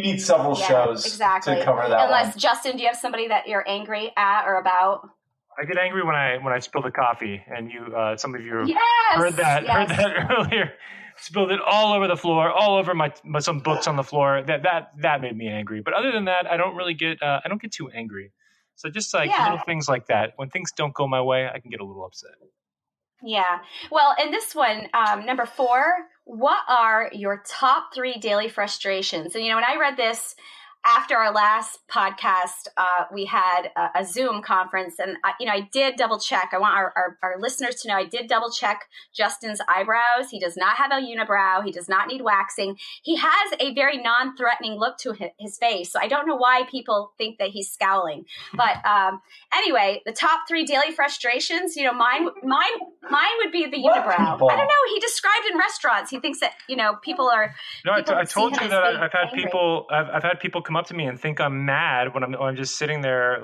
Speaker 2: need several shows to cover that.
Speaker 4: Unless, Justin, do you have somebody that you're angry at or about?
Speaker 3: I get angry when I spill the coffee, and some of you heard that earlier. Spilled it all over the floor, all over some books on the floor. That made me angry. But other than that, I don't really get too angry. So just little things like that. When things don't go my way, I can get a little upset.
Speaker 4: Yeah. Well, in this one, number 4, what are your top 3 daily frustrations? And, when I read this after our last podcast, we had a Zoom conference, and I did double check. I want our listeners to know I did double check Justin's eyebrows. He does not have a unibrow. He does not need waxing. He has a very non-threatening look to his face. So I don't know why people think that he's scowling. But anyway, the top 3 daily frustrations. Mine would be the unibrow. I don't know. He described in restaurants. He thinks that people are.
Speaker 3: No, I told you that I've had people. I've had people come up to me and think I'm mad when I'm just sitting there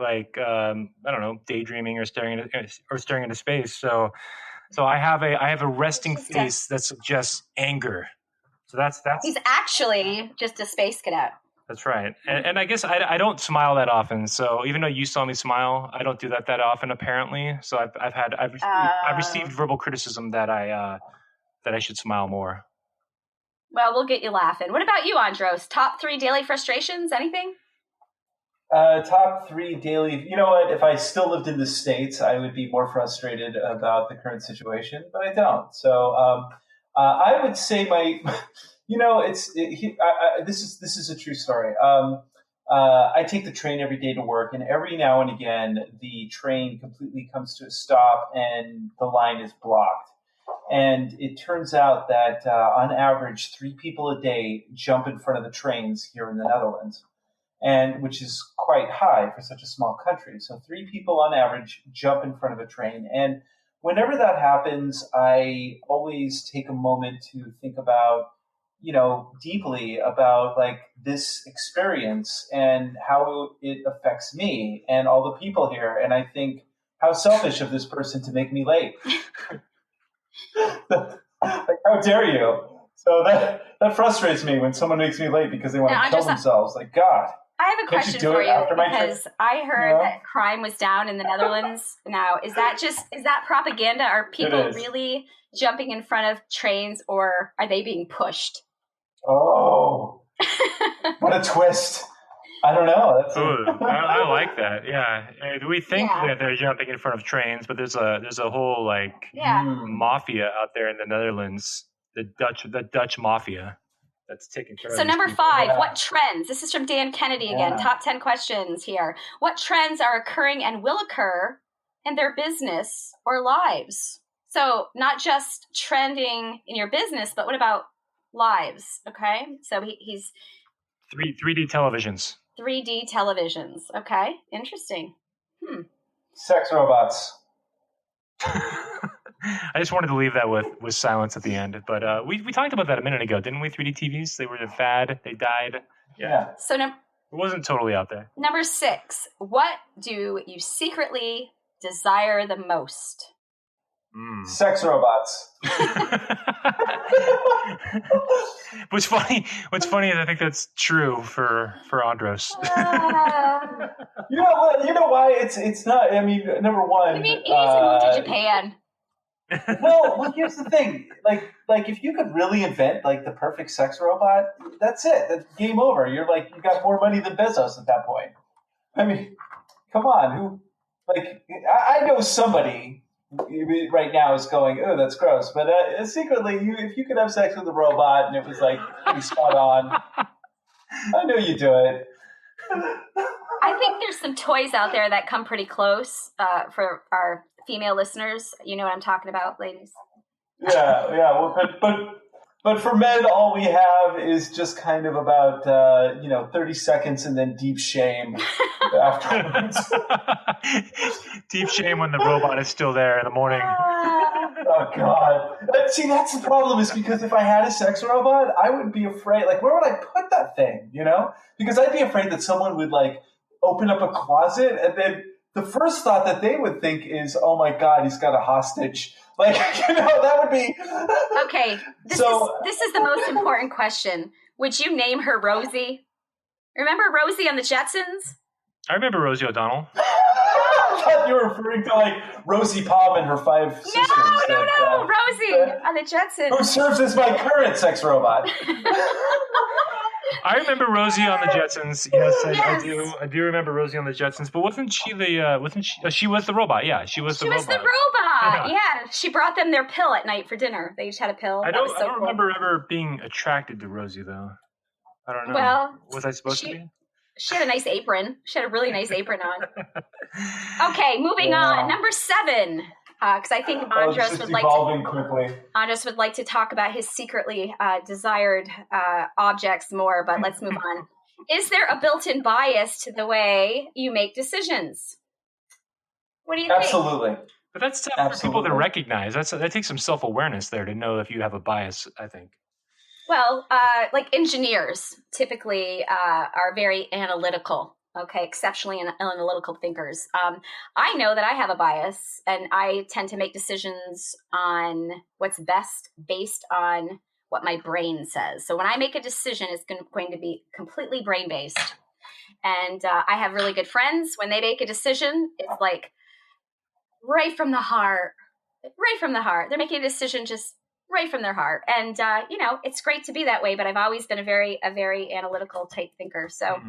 Speaker 3: daydreaming or staring into space. So I have a resting face that suggests anger. So that's
Speaker 4: he's actually just a space cadet.
Speaker 3: That's right. And I guess I don't smile that often. So even though you saw me smile, I don't do that often apparently. So I've received verbal criticism that I should smile more.
Speaker 4: Well, we'll get you laughing. What about you, Andros? Top 3 daily frustrations? Anything?
Speaker 2: Top 3 daily. You know what? If I still lived in the States, I would be more frustrated about the current situation, but I don't. So I would say this is a true story. I take the train every day to work, and every now and again, the train completely comes to a stop, and the line is blocked. And it turns out that on average, 3 people a day jump in front of the trains here in the Netherlands. and which is quite high for such a small country. So 3 people on average jump in front of a train. And whenever that happens, I always take a moment to think about, deeply about like this experience and how it affects me and all the people here. And I think, how selfish of this person to make me late. Like, how dare you? So that frustrates me when someone makes me late because they want to kill themselves. Like, God.
Speaker 4: I have a question for you because I heard that crime was down in the Netherlands. Now, is that propaganda? Are people really jumping in front of trains, or are they being pushed?
Speaker 2: Oh, what a twist. I don't know.
Speaker 3: I like that. Yeah, we think that they're jumping in front of trains, but there's a whole mafia out there in the Netherlands, the Dutch mafia that's taking care of.
Speaker 4: So number 5, what trends? This is from Dan Kennedy again. Top 10 questions here. What trends are occurring and will occur in their business or lives? So not just trending in your business, but what about lives? Okay, so he's
Speaker 3: 3D televisions.
Speaker 4: 3D televisions. Okay, interesting.
Speaker 2: Sex robots.
Speaker 3: I just wanted to leave that with silence at the end. But we talked about that a minute ago, didn't we? 3D TVs, they were the fad. They died. Yeah.
Speaker 4: So
Speaker 3: it wasn't totally out there.
Speaker 4: Number 6, what do you secretly desire the most?
Speaker 2: Sex robots.
Speaker 3: What's funny is I think that's true for Andros.
Speaker 2: You know why it's not. I mean, number 1.
Speaker 4: You mean he needs to move to Japan?
Speaker 2: Well, here's the thing. Like if you could really invent like the perfect sex robot, that's it. That's game over. You got more money than Bezos at that point. I mean, come on. I know somebody right now is going, oh, that's gross. But secretly, if you could have sex with a robot and it was like pretty spot on, I know you do it.
Speaker 4: I think there's some toys out there that come pretty close for our female listeners. You know what I'm talking about, ladies?
Speaker 2: Yeah. Well, but for men, all we have is just kind of about 30 seconds and then deep shame afterwards.
Speaker 3: Deep shame when the robot is still there in the morning.
Speaker 2: Oh God! See, that's the problem. Is because if I had a sex robot, I would be afraid. Like, where would I put that thing? Because I'd be afraid that someone would open up a closet and then the first thought that they would think is, oh my God, he's got a hostage. That would be...
Speaker 4: Okay, this is the most important question. Would you name her Rosie? Remember Rosie on the Jetsons?
Speaker 3: I remember Rosie O'Donnell.
Speaker 2: I thought you were referring to Rosie Palm and her 5 sisters.
Speaker 4: No, Rosie on the Jetsons.
Speaker 2: Who serves as my current sex robot.
Speaker 3: I remember Rosie on the Jetsons. Yes, I do remember Rosie on the Jetsons. But wasn't she she was the robot? Yeah, she was the robot.
Speaker 4: She was the robot. Yeah, she brought them their pill at night for dinner. They each had a pill.
Speaker 3: I don't remember ever being attracted to Rosie though. I don't know.
Speaker 4: Well,
Speaker 3: was I supposed to be?
Speaker 4: She had a nice apron. She had a really nice apron on. Okay, moving on. Number 7. Because I think Andros would like to talk about his secretly desired objects more, but let's move on. Is there a built-in bias to the way you make decisions? What do you think?
Speaker 2: Absolutely.
Speaker 3: But that's tough for people to recognize. That takes some self-awareness there to know if you have a bias, I think.
Speaker 4: Well, engineers typically are very analytical. Okay, exceptionally analytical thinkers. I know that I have a bias, and I tend to make decisions on what's best based on what my brain says. So when I make a decision, it's going to be completely brain-based. And I have really good friends. When they make a decision, it's right from the heart. They're making a decision just right from their heart. And, it's great to be that way, but I've always been a very analytical type thinker. So...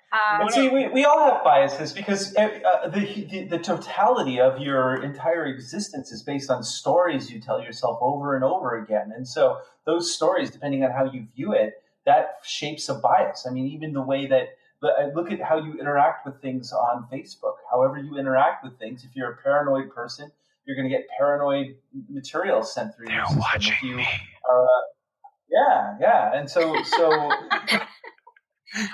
Speaker 2: But see, we all have biases because the totality of your entire existence is based on stories you tell yourself over and over again. And so those stories, depending on how you view it, that shapes a bias. I mean, even the way that look at how you interact with things on Facebook, however you interact with things. If you're a paranoid person, you're going to get paranoid material sent through your system. If you are, yeah. And so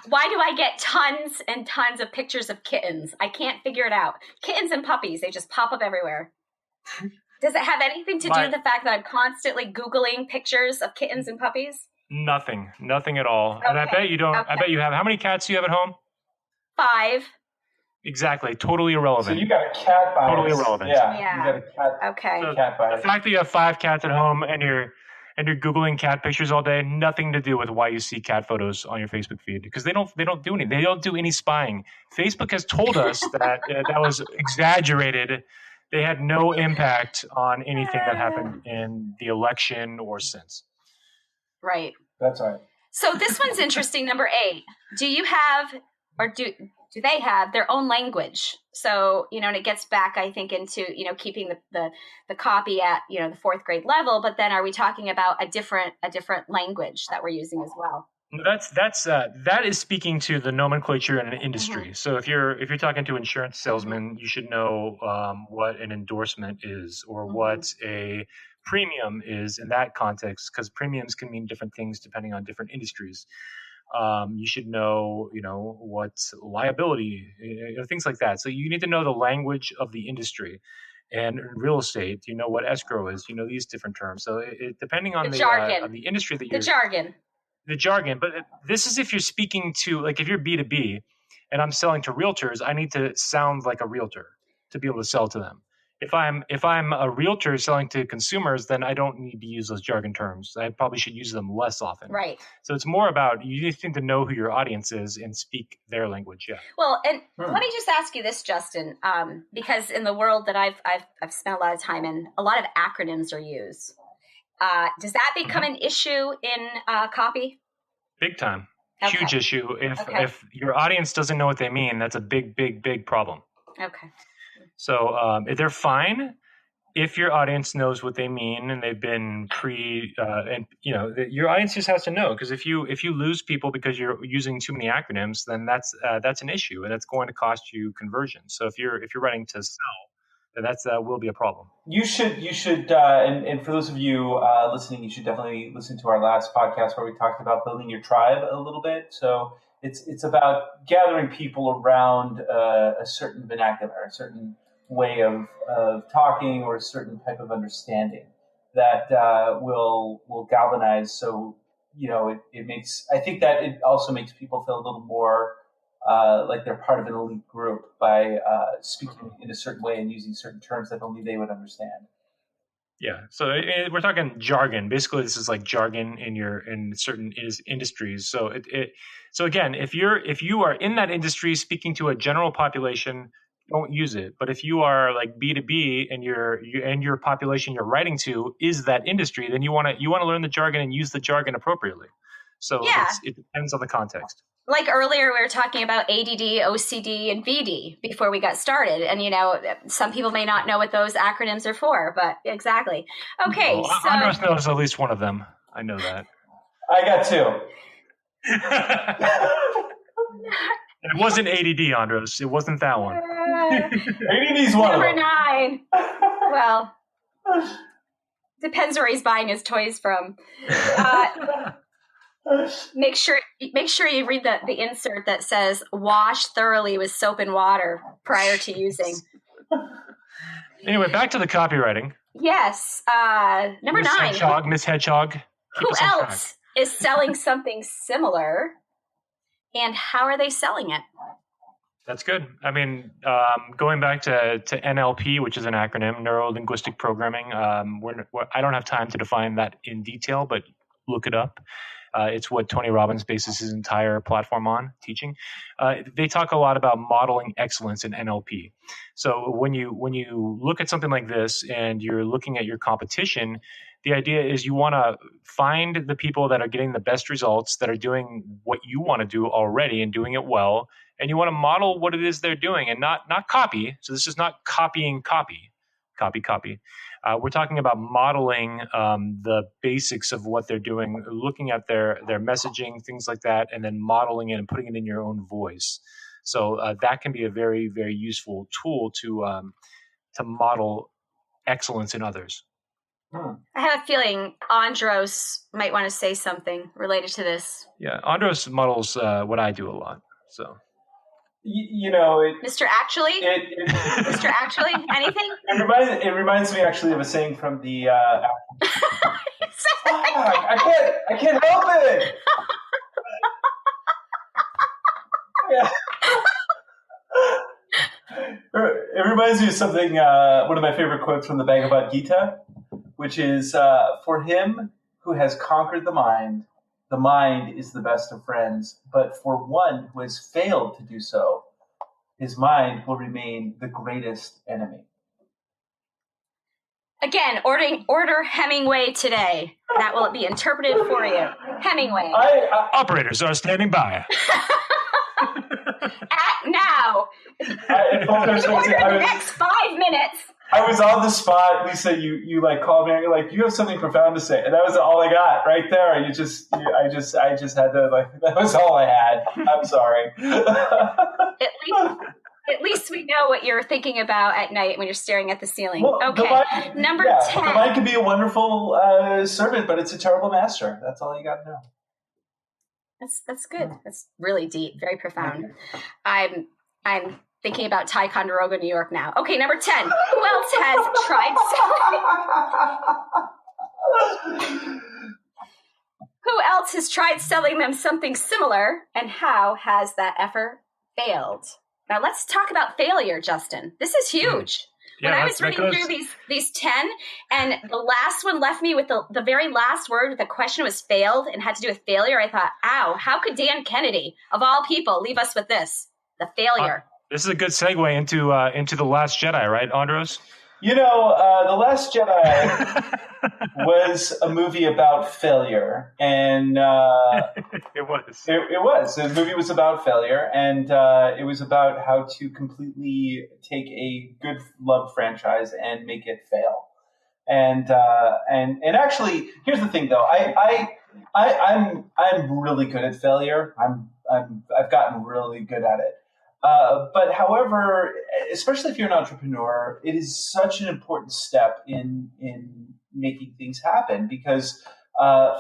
Speaker 4: Why do I get tons and tons of pictures of kittens? I can't figure it out. Kittens and puppies, they just pop up everywhere. Does it have anything to do with the fact that I'm constantly Googling pictures of kittens and puppies?
Speaker 3: Nothing at all. Okay. And I bet you don't. Okay. I bet you have. How many cats do you have at home?
Speaker 4: 5.
Speaker 3: Exactly. Totally irrelevant.
Speaker 2: So you got a cat bias.
Speaker 3: Totally irrelevant.
Speaker 2: Yeah. You got a cat.
Speaker 4: Okay.
Speaker 3: So
Speaker 2: cat bias.
Speaker 3: The fact that you have 5 cats at home and you're Googling cat pictures all day, nothing to do with why you see cat photos on your Facebook feed, because they don't do any. They don't do any spying. Facebook has told us that that was exaggerated. They had no impact on anything that happened in the election or since.
Speaker 4: Right.
Speaker 2: That's right.
Speaker 4: So this one's interesting. Number 8. Do you have, or do they have their own language? So, and it gets back, I think, into, keeping the copy at, the 4th grade level, but then are we talking about a different language that we're using as well?
Speaker 3: That is speaking to the nomenclature in an industry. Mm-hmm. So if you're talking to insurance salesmen, you should know what an endorsement is, or mm-hmm. what a premium is in that context, because premiums can mean different things depending on different industries. You should know, what liability, things like that. So you need to know the language of the industry. And in real estate, you know what escrow is, these different terms. So it depending on the jargon, on the industry that you're... The jargon. But this is if you're speaking to, like, if you're B2B and I'm selling to realtors, I need to sound like a realtor to be able to sell to them. If I'm a realtor selling to consumers, then I don't need to use those jargon terms. I probably should use them less often.
Speaker 4: Right.
Speaker 3: So it's more about, you just need to know who your audience is and speak their language. Yeah.
Speaker 4: Well, and let me just ask you this, Justin, because in the world that I've spent a lot of time in, a lot of acronyms are used. Does that become an issue in copy?
Speaker 3: Big time. Okay. Huge issue. If your audience doesn't know what they mean, that's a big, big, big problem.
Speaker 4: Okay.
Speaker 3: So they're fine if your audience knows what they mean and they've been your audience just has to know, because if you lose people because you're using too many acronyms, then that's an issue, and that's going to cost you conversion. So if you're writing to sell, then that will be a problem.
Speaker 2: You should, and for those of you listening, you should definitely listen to our last podcast where we talked about building your tribe a little bit. So it's about gathering people around a certain vernacular, a certain way of talking, or a certain type of understanding that will galvanize. So it makes, I think that it also makes people feel a little more like they're part of an elite group by speaking in a certain way and using certain terms that only they would understand.
Speaker 3: Yeah, so we're talking jargon. Basically, this is like jargon in certain industries. So so again, if you are in that industry speaking to a general population, don't use it. But if you are like B2B and your population you're writing to is that industry, then you want to learn the jargon and use the jargon appropriately. So it depends on the context.
Speaker 4: Like earlier, we were talking about ADD, OCD, and VD before we got started. And, some people may not know what those acronyms are for, but exactly. Okay.
Speaker 3: Well, so Andros knows at least one of them. I know that.
Speaker 2: I got 2.
Speaker 3: It wasn't ADD, Andros. It wasn't that one.
Speaker 2: ADD's one
Speaker 4: Number
Speaker 2: of them.
Speaker 4: 9. Well, depends where he's buying his toys from. Make sure you read the insert that says "wash thoroughly with soap and water prior to using."
Speaker 3: Anyway, back to the copywriting.
Speaker 4: Yes, number 9.
Speaker 3: Miss Hedgehog.
Speaker 4: Who else is selling something similar, and how are they selling it?
Speaker 3: That's good. I mean, going back to NLP, which is an acronym, Neuro Linguistic Programming. I don't have time to define that in detail, but look it up. It's what Tony Robbins bases his entire platform on, teaching. They talk a lot about modeling excellence in NLP. So when you look at something like this and you're looking at your competition, the idea is you want to find the people that are getting the best results, that are doing what you want to do already and doing it well, and you want to model what it is they're doing and not copy. So this is not copying copy. We're talking about modeling the basics of what they're doing, looking at their messaging, things like that, and then modeling it and putting it in your own voice. So that can be a very, very useful tool to model excellence in others.
Speaker 4: I have a feeling Andros might want to say something related to this.
Speaker 3: Yeah, Andros models what I do a lot. So,
Speaker 4: Mr. Actually, Mr. Actually, anything?
Speaker 2: It reminds me actually of a saying from the. I can't help it. Yeah. It reminds me of something. One of my favorite quotes from the Bhagavad Gita, which is, "For him who has conquered the mind is the best of friends. But for one who has failed to do so, his mind will remain the greatest enemy."
Speaker 4: Again, order Hemingway today. That will be interpreted for you. Hemingway.
Speaker 3: Operators are standing by.
Speaker 4: Act now. Order in the next 5 minutes.
Speaker 2: I was on the spot, Lisa. You like called me and you're like, "You have something profound to say," and that was all I got right there. I just had to that was all I had. I'm sorry.
Speaker 4: At least we know what you're thinking about at night when you're staring at the ceiling.
Speaker 2: Well,
Speaker 4: okay, number 10.
Speaker 2: The mind can be a wonderful servant, but it's a terrible master. That's all you got to know.
Speaker 4: That's good. That's really deep, very profound. I'm thinking about Ticonderoga, New York now. Okay, number 10. Who else has tried selling? Who else has tried selling them something similar, and how has that effort failed? Now let's talk about failure, Justin. This is huge.
Speaker 3: Yeah,
Speaker 4: when I was reading through these 10, and the last one left me with the very last word, the question was failed and had to do with failure, I thought, ow, how could Dan Kennedy, of all people, leave us with this? The failure.
Speaker 3: This is a good segue into The Last Jedi, right, Andros?
Speaker 2: The Last Jedi was a movie about failure, and
Speaker 3: it was.
Speaker 2: It was. The movie was about failure, and it was about how to completely take a good loved franchise and make it fail. And actually, here's the thing, though. I'm really good at failure. I've gotten really good at it. But however, especially if you're an entrepreneur, it is such an important step in making things happen, because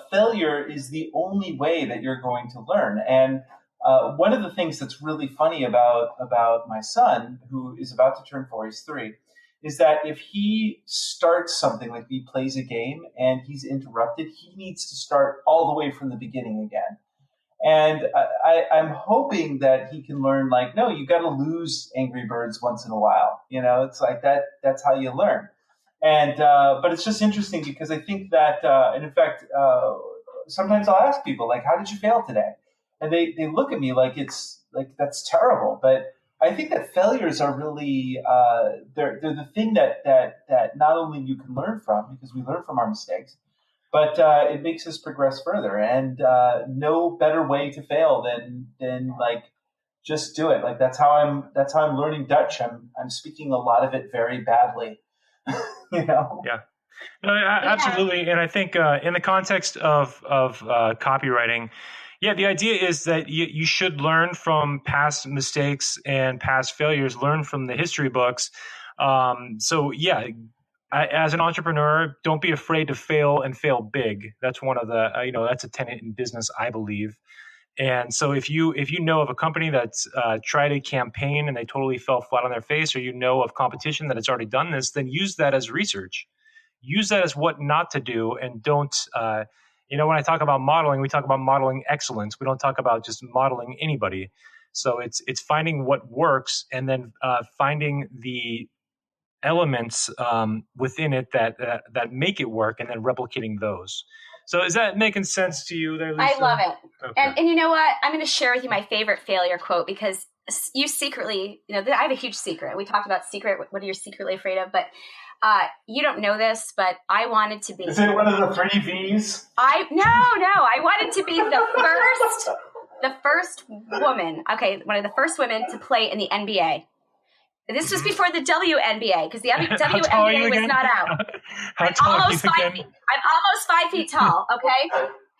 Speaker 2: failure is the only way that you're going to learn. And one of the things that's really funny about my son, who is about to turn 4, he's 3, is that if he starts something, like he plays a game and he's interrupted, he needs to start all the way from the beginning again. And I'm hoping that he can learn, like, no, you got to lose Angry Birds once in a while. It's like that. That's how you learn. And but it's just interesting because I think that, and in fact, sometimes I'll ask people, like, how did you fail today? And they look at me like it's like that's terrible. But I think that failures are really they're the thing that not only you can learn from, because we learn from our mistakes, but it makes us progress further. And no better way to fail than like just do it. Like that's how I'm learning Dutch. I'm speaking a lot of it very badly.
Speaker 3: Yeah. No, absolutely. And I think in the context of copywriting, yeah, the idea is that you should learn from past mistakes and past failures, learn from the history books. So yeah, as an entrepreneur, don't be afraid to fail and fail big. That's one of the, that's a tenet in business, I believe. And so if you know of a company that's tried a campaign and they totally fell flat on their face, or you know of competition that has already done this, then use that as research. Use that as what not to do, and don't, when I talk about modeling, we talk about modeling excellence. We don't talk about just modeling anybody. So it's finding what works, and then finding the elements within it that make it work, and then replicating those. So is that making sense to you there, Lisa?
Speaker 4: I love it.
Speaker 3: Okay.
Speaker 4: And you know what? I'm going to share with you my favorite failure quote, because you secretly, I have a huge secret. We talked about secret. What are you secretly afraid of? But you don't know this, but I wanted to be.
Speaker 2: Is it one of the 3 V's?
Speaker 4: No. I wanted to be the first woman. Okay, one of the first women to play in the NBA. This was before the WNBA, because the WNBA was not out. I'm almost 5 feet. I'm almost 5 feet tall. Okay.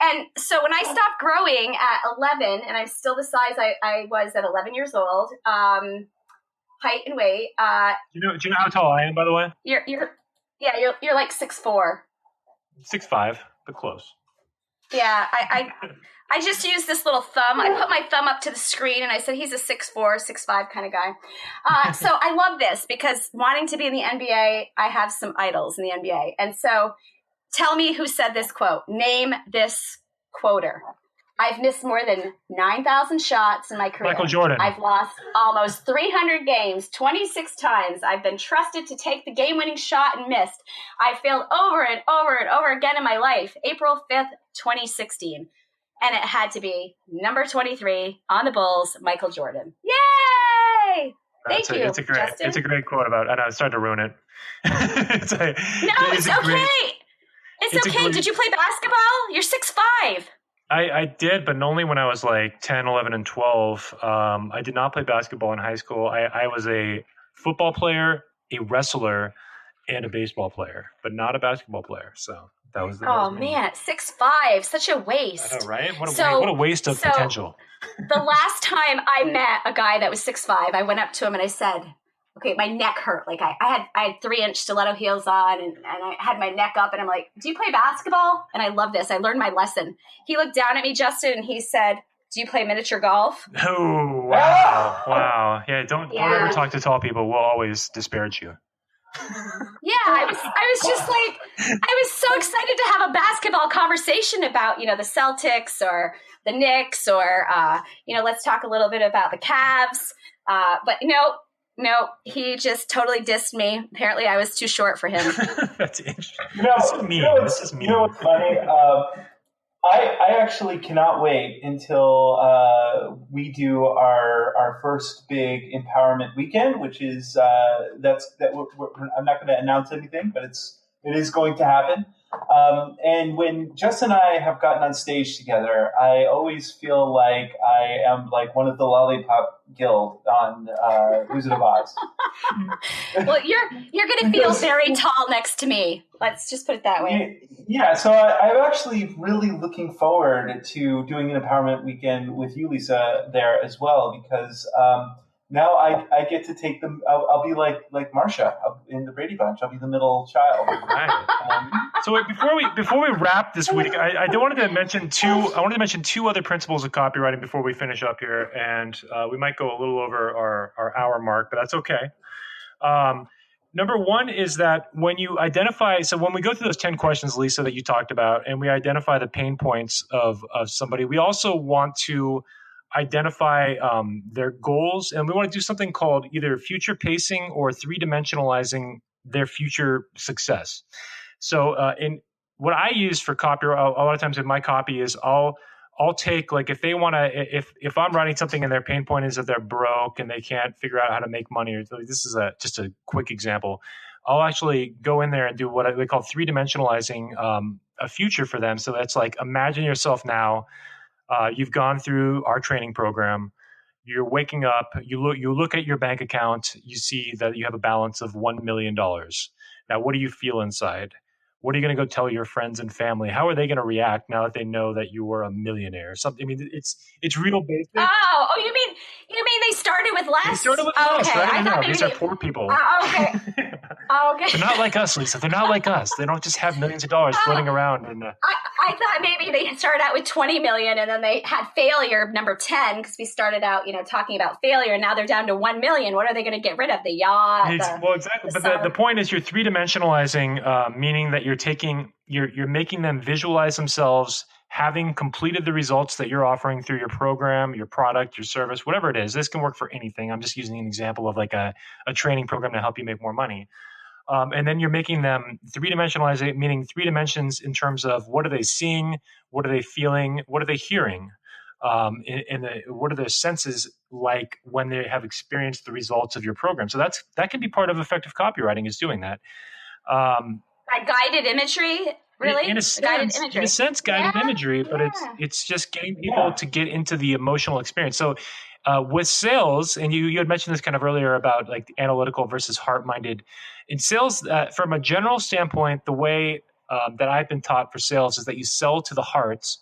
Speaker 4: And so when I stopped growing at 11, and I'm still the size I was at 11 years old, height and weight.
Speaker 3: Do you know how tall I am, by the way?
Speaker 4: You're like 6'4".
Speaker 3: 6'5", but close.
Speaker 4: Yeah, I just used this little thumb. I put my thumb up to the screen and I said, he's a 6'4", 6'5" kind of guy. So I love this because wanting to be in the NBA, I have some idols in the NBA. And so tell me who said this quote. Name this quoter. I've missed more than 9,000 shots in my career.
Speaker 3: Michael Jordan.
Speaker 4: I've lost almost 300 games, 26 times. I've been trusted to take the game-winning shot and missed. I failed over and over and over again in my life. April 5th, 2016. And it had to be number 23 on the Bulls, Michael Jordan. Yay! Thank you,
Speaker 3: Justin. It's a great quote about, and I started to ruin it.
Speaker 4: It's okay. It's okay. Did you play basketball? You're 6'5".
Speaker 3: I did, but only when I was like 10, 11, and 12. I did not play basketball in high school. I was a football player, a wrestler, and a baseball player, but not a basketball player. So that was the
Speaker 4: man, 6'5", such a waste.
Speaker 3: I know, right? What a waste of potential.
Speaker 4: The last time I met a guy that was 6'5", I went up to him and I said, okay, my neck hurt. Like I had 3-inch stiletto heels on and I had my neck up and I'm like, do you play basketball? And I love this. I learned my lesson. He looked down at me, Justin, and he said, do you play miniature golf?
Speaker 3: Oh, wow. Wow. Yeah, don't ever talk to tall people. We'll always disparage you.
Speaker 4: Yeah, I was just like, I was so excited to have a basketball conversation about, the Celtics or the Knicks or, let's talk a little bit about the Cavs. But no, he just totally dissed me. Apparently I was too short for him.
Speaker 3: That's interesting.
Speaker 2: This is mean. What's funny? I actually cannot wait until we do our first big empowerment weekend, which is I'm not going to announce anything, but it is going to happen. And when Jess and I have gotten on stage together, I always feel like I am like one of the Lollipop Guild on Wizard of Oz.
Speaker 4: Well, you're going to feel very tall next to me. Let's just put it that way.
Speaker 2: Yeah, so I'm actually really looking forward to doing an empowerment weekend with you, Lisa, there as well, because now I get to take them. I'll be like Marsha in the Brady Bunch. I'll be the middle child.
Speaker 3: Right. So wait, before we wrap this week, I wanted to mention two other principles of copywriting before we finish up here, and we might go a little over our hour mark, but that's okay. Number one is that when you identify, so when we go through those 10 questions, Lisa, that you talked about, and we identify the pain points of somebody, we also want to identify their goals, and we want to do something called either future pacing or 3-dimensionalizing their future success. So in what I use for copy, a lot of times in my copy is I'll take, like, if they want to, if I'm writing something and their pain point is that they're broke and they can't figure out how to make money, or this is just a quick example, I'll actually go in there and do what we call 3-dimensionalizing a future for them. So that's like, imagine yourself now. You've gone through our training program. You're waking up. You look at your bank account. You see that you have a balance of $1 million. Now, what do you feel inside? What are you going to go tell your friends and family? How are they going to react now that they know that you were a millionaire? Something. I mean, it's real basic.
Speaker 4: Oh, you mean they started with less?
Speaker 3: They started with less.
Speaker 4: Okay.
Speaker 3: Right? I thought maybe these are poor people.
Speaker 4: Okay. Okay.
Speaker 3: They're not like us, Lisa. They're not like us. They don't just have millions of dollars floating around. And
Speaker 4: I thought maybe they started out with 20 million and then they had failure number 10 because we started out, talking about failure, and now they're down to 1 million. What are they going to get rid of? The yacht?
Speaker 3: Well, exactly. But the point is, you're 3-dimensionalizing, meaning that you're making them visualize themselves having completed the results that you're offering through your program, your product, your service, whatever it is. This can work for anything. I'm just using an example of like a training program to help you make more money. And then you're making them 3-dimensionalizing, meaning 3 dimensions in terms of what are they seeing, what are they feeling, what are they hearing, what are their senses like when they have experienced the results of your program. So that can be part of effective copywriting, is doing that.
Speaker 4: Guided imagery, really?
Speaker 3: In a sense, guided imagery, but it's just getting people to get into the emotional experience. So with sales, and you had mentioned this kind of earlier about like the analytical versus heart-minded. In sales, from a general standpoint, the way that I've been taught for sales is that you sell to the hearts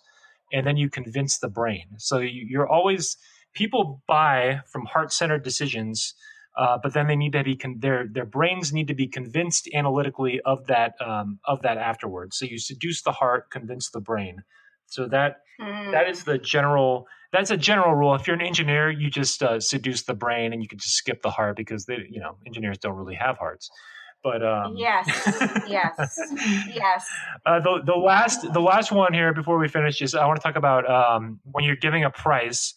Speaker 3: and then you convince the brain. So you're always, people buy from heart-centered decisions But then they need to be their brains need to be convinced analytically of that afterwards. So you seduce the heart, convince the brain. So that is the general. That's a general rule. If you're an engineer, you just seduce the brain, and you can just skip the heart because engineers don't really have hearts. But
Speaker 4: yes.
Speaker 3: The last one here before we finish is I want to talk about when you're giving a price.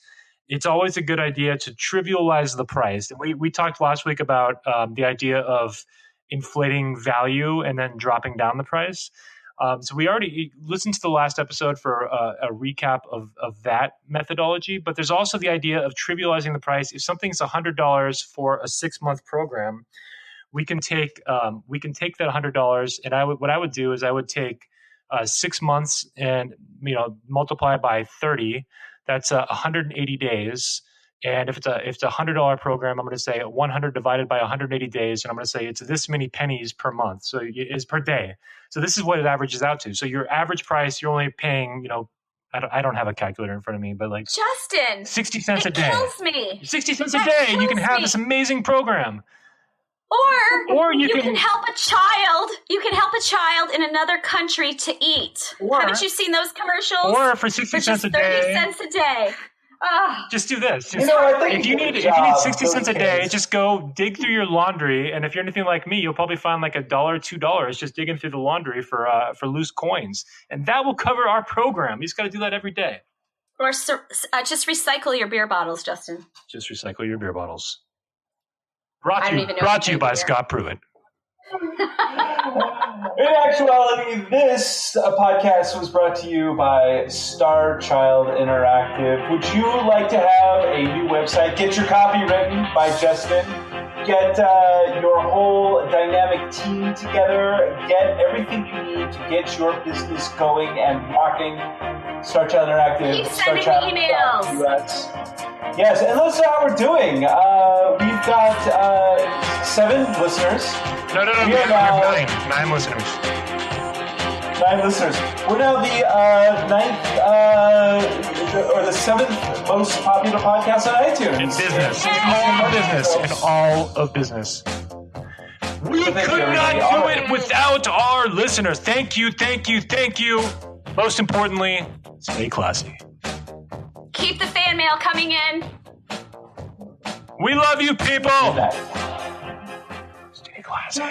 Speaker 3: It's always a good idea to trivialize the price. We talked last week about the idea of inflating value and then dropping down the price. So we already listened to the last episode for a recap of that methodology, but there's also the idea of trivializing the price. If something's $100 for a 6-month program, we can take that $100, and what I would do is I would take 6 months and multiply by 30. That's 180 days. And if it's a $100 program, I'm going to say 100 divided by 180 days, and I'm going to say it's this many pennies per month. So it's per day. So this is what it averages out to. So your average price, you're only paying, I don't have a calculator in front of me, but like
Speaker 4: Justin,
Speaker 3: 60 cents a day.
Speaker 4: It kills me.
Speaker 3: 60 cents a day, and you can have this amazing program.
Speaker 4: Or you can help a child. You can help a child in another country to eat. Haven't you seen those commercials?
Speaker 3: Or for 60 cents a day.
Speaker 4: 30 cents a day.
Speaker 3: Just do this.
Speaker 2: If
Speaker 3: you need 60 cents a day, just go dig through your laundry. And if you're anything like me, you'll probably find like $1, $2 just digging through the laundry for loose coins. And that will cover our program. You just got to do that every day.
Speaker 4: Or just recycle your beer bottles, Justin.
Speaker 3: Just recycle your beer bottles. Brought to you by Scott Pruitt.
Speaker 2: In actuality, this podcast was brought to you by Star Child Interactive. Would you like to have a new website? Get your copy written by Justin. Get your whole dynamic team together. Get everything you need to get your business going and rocking. Star Child Interactive.
Speaker 4: Keep sending emails.
Speaker 2: US. Yes, and listen to how we're doing. We've got 7 listeners.
Speaker 3: No, we have 9 listeners.
Speaker 2: 9 listeners. We're now the 9th or the 7th most popular podcast on iTunes.
Speaker 3: In business. In all of business. We could not do it without our listeners. Thank you. Most importantly, stay classy.
Speaker 4: Keep the fan mail coming in.
Speaker 3: We love you, people. Stay classy.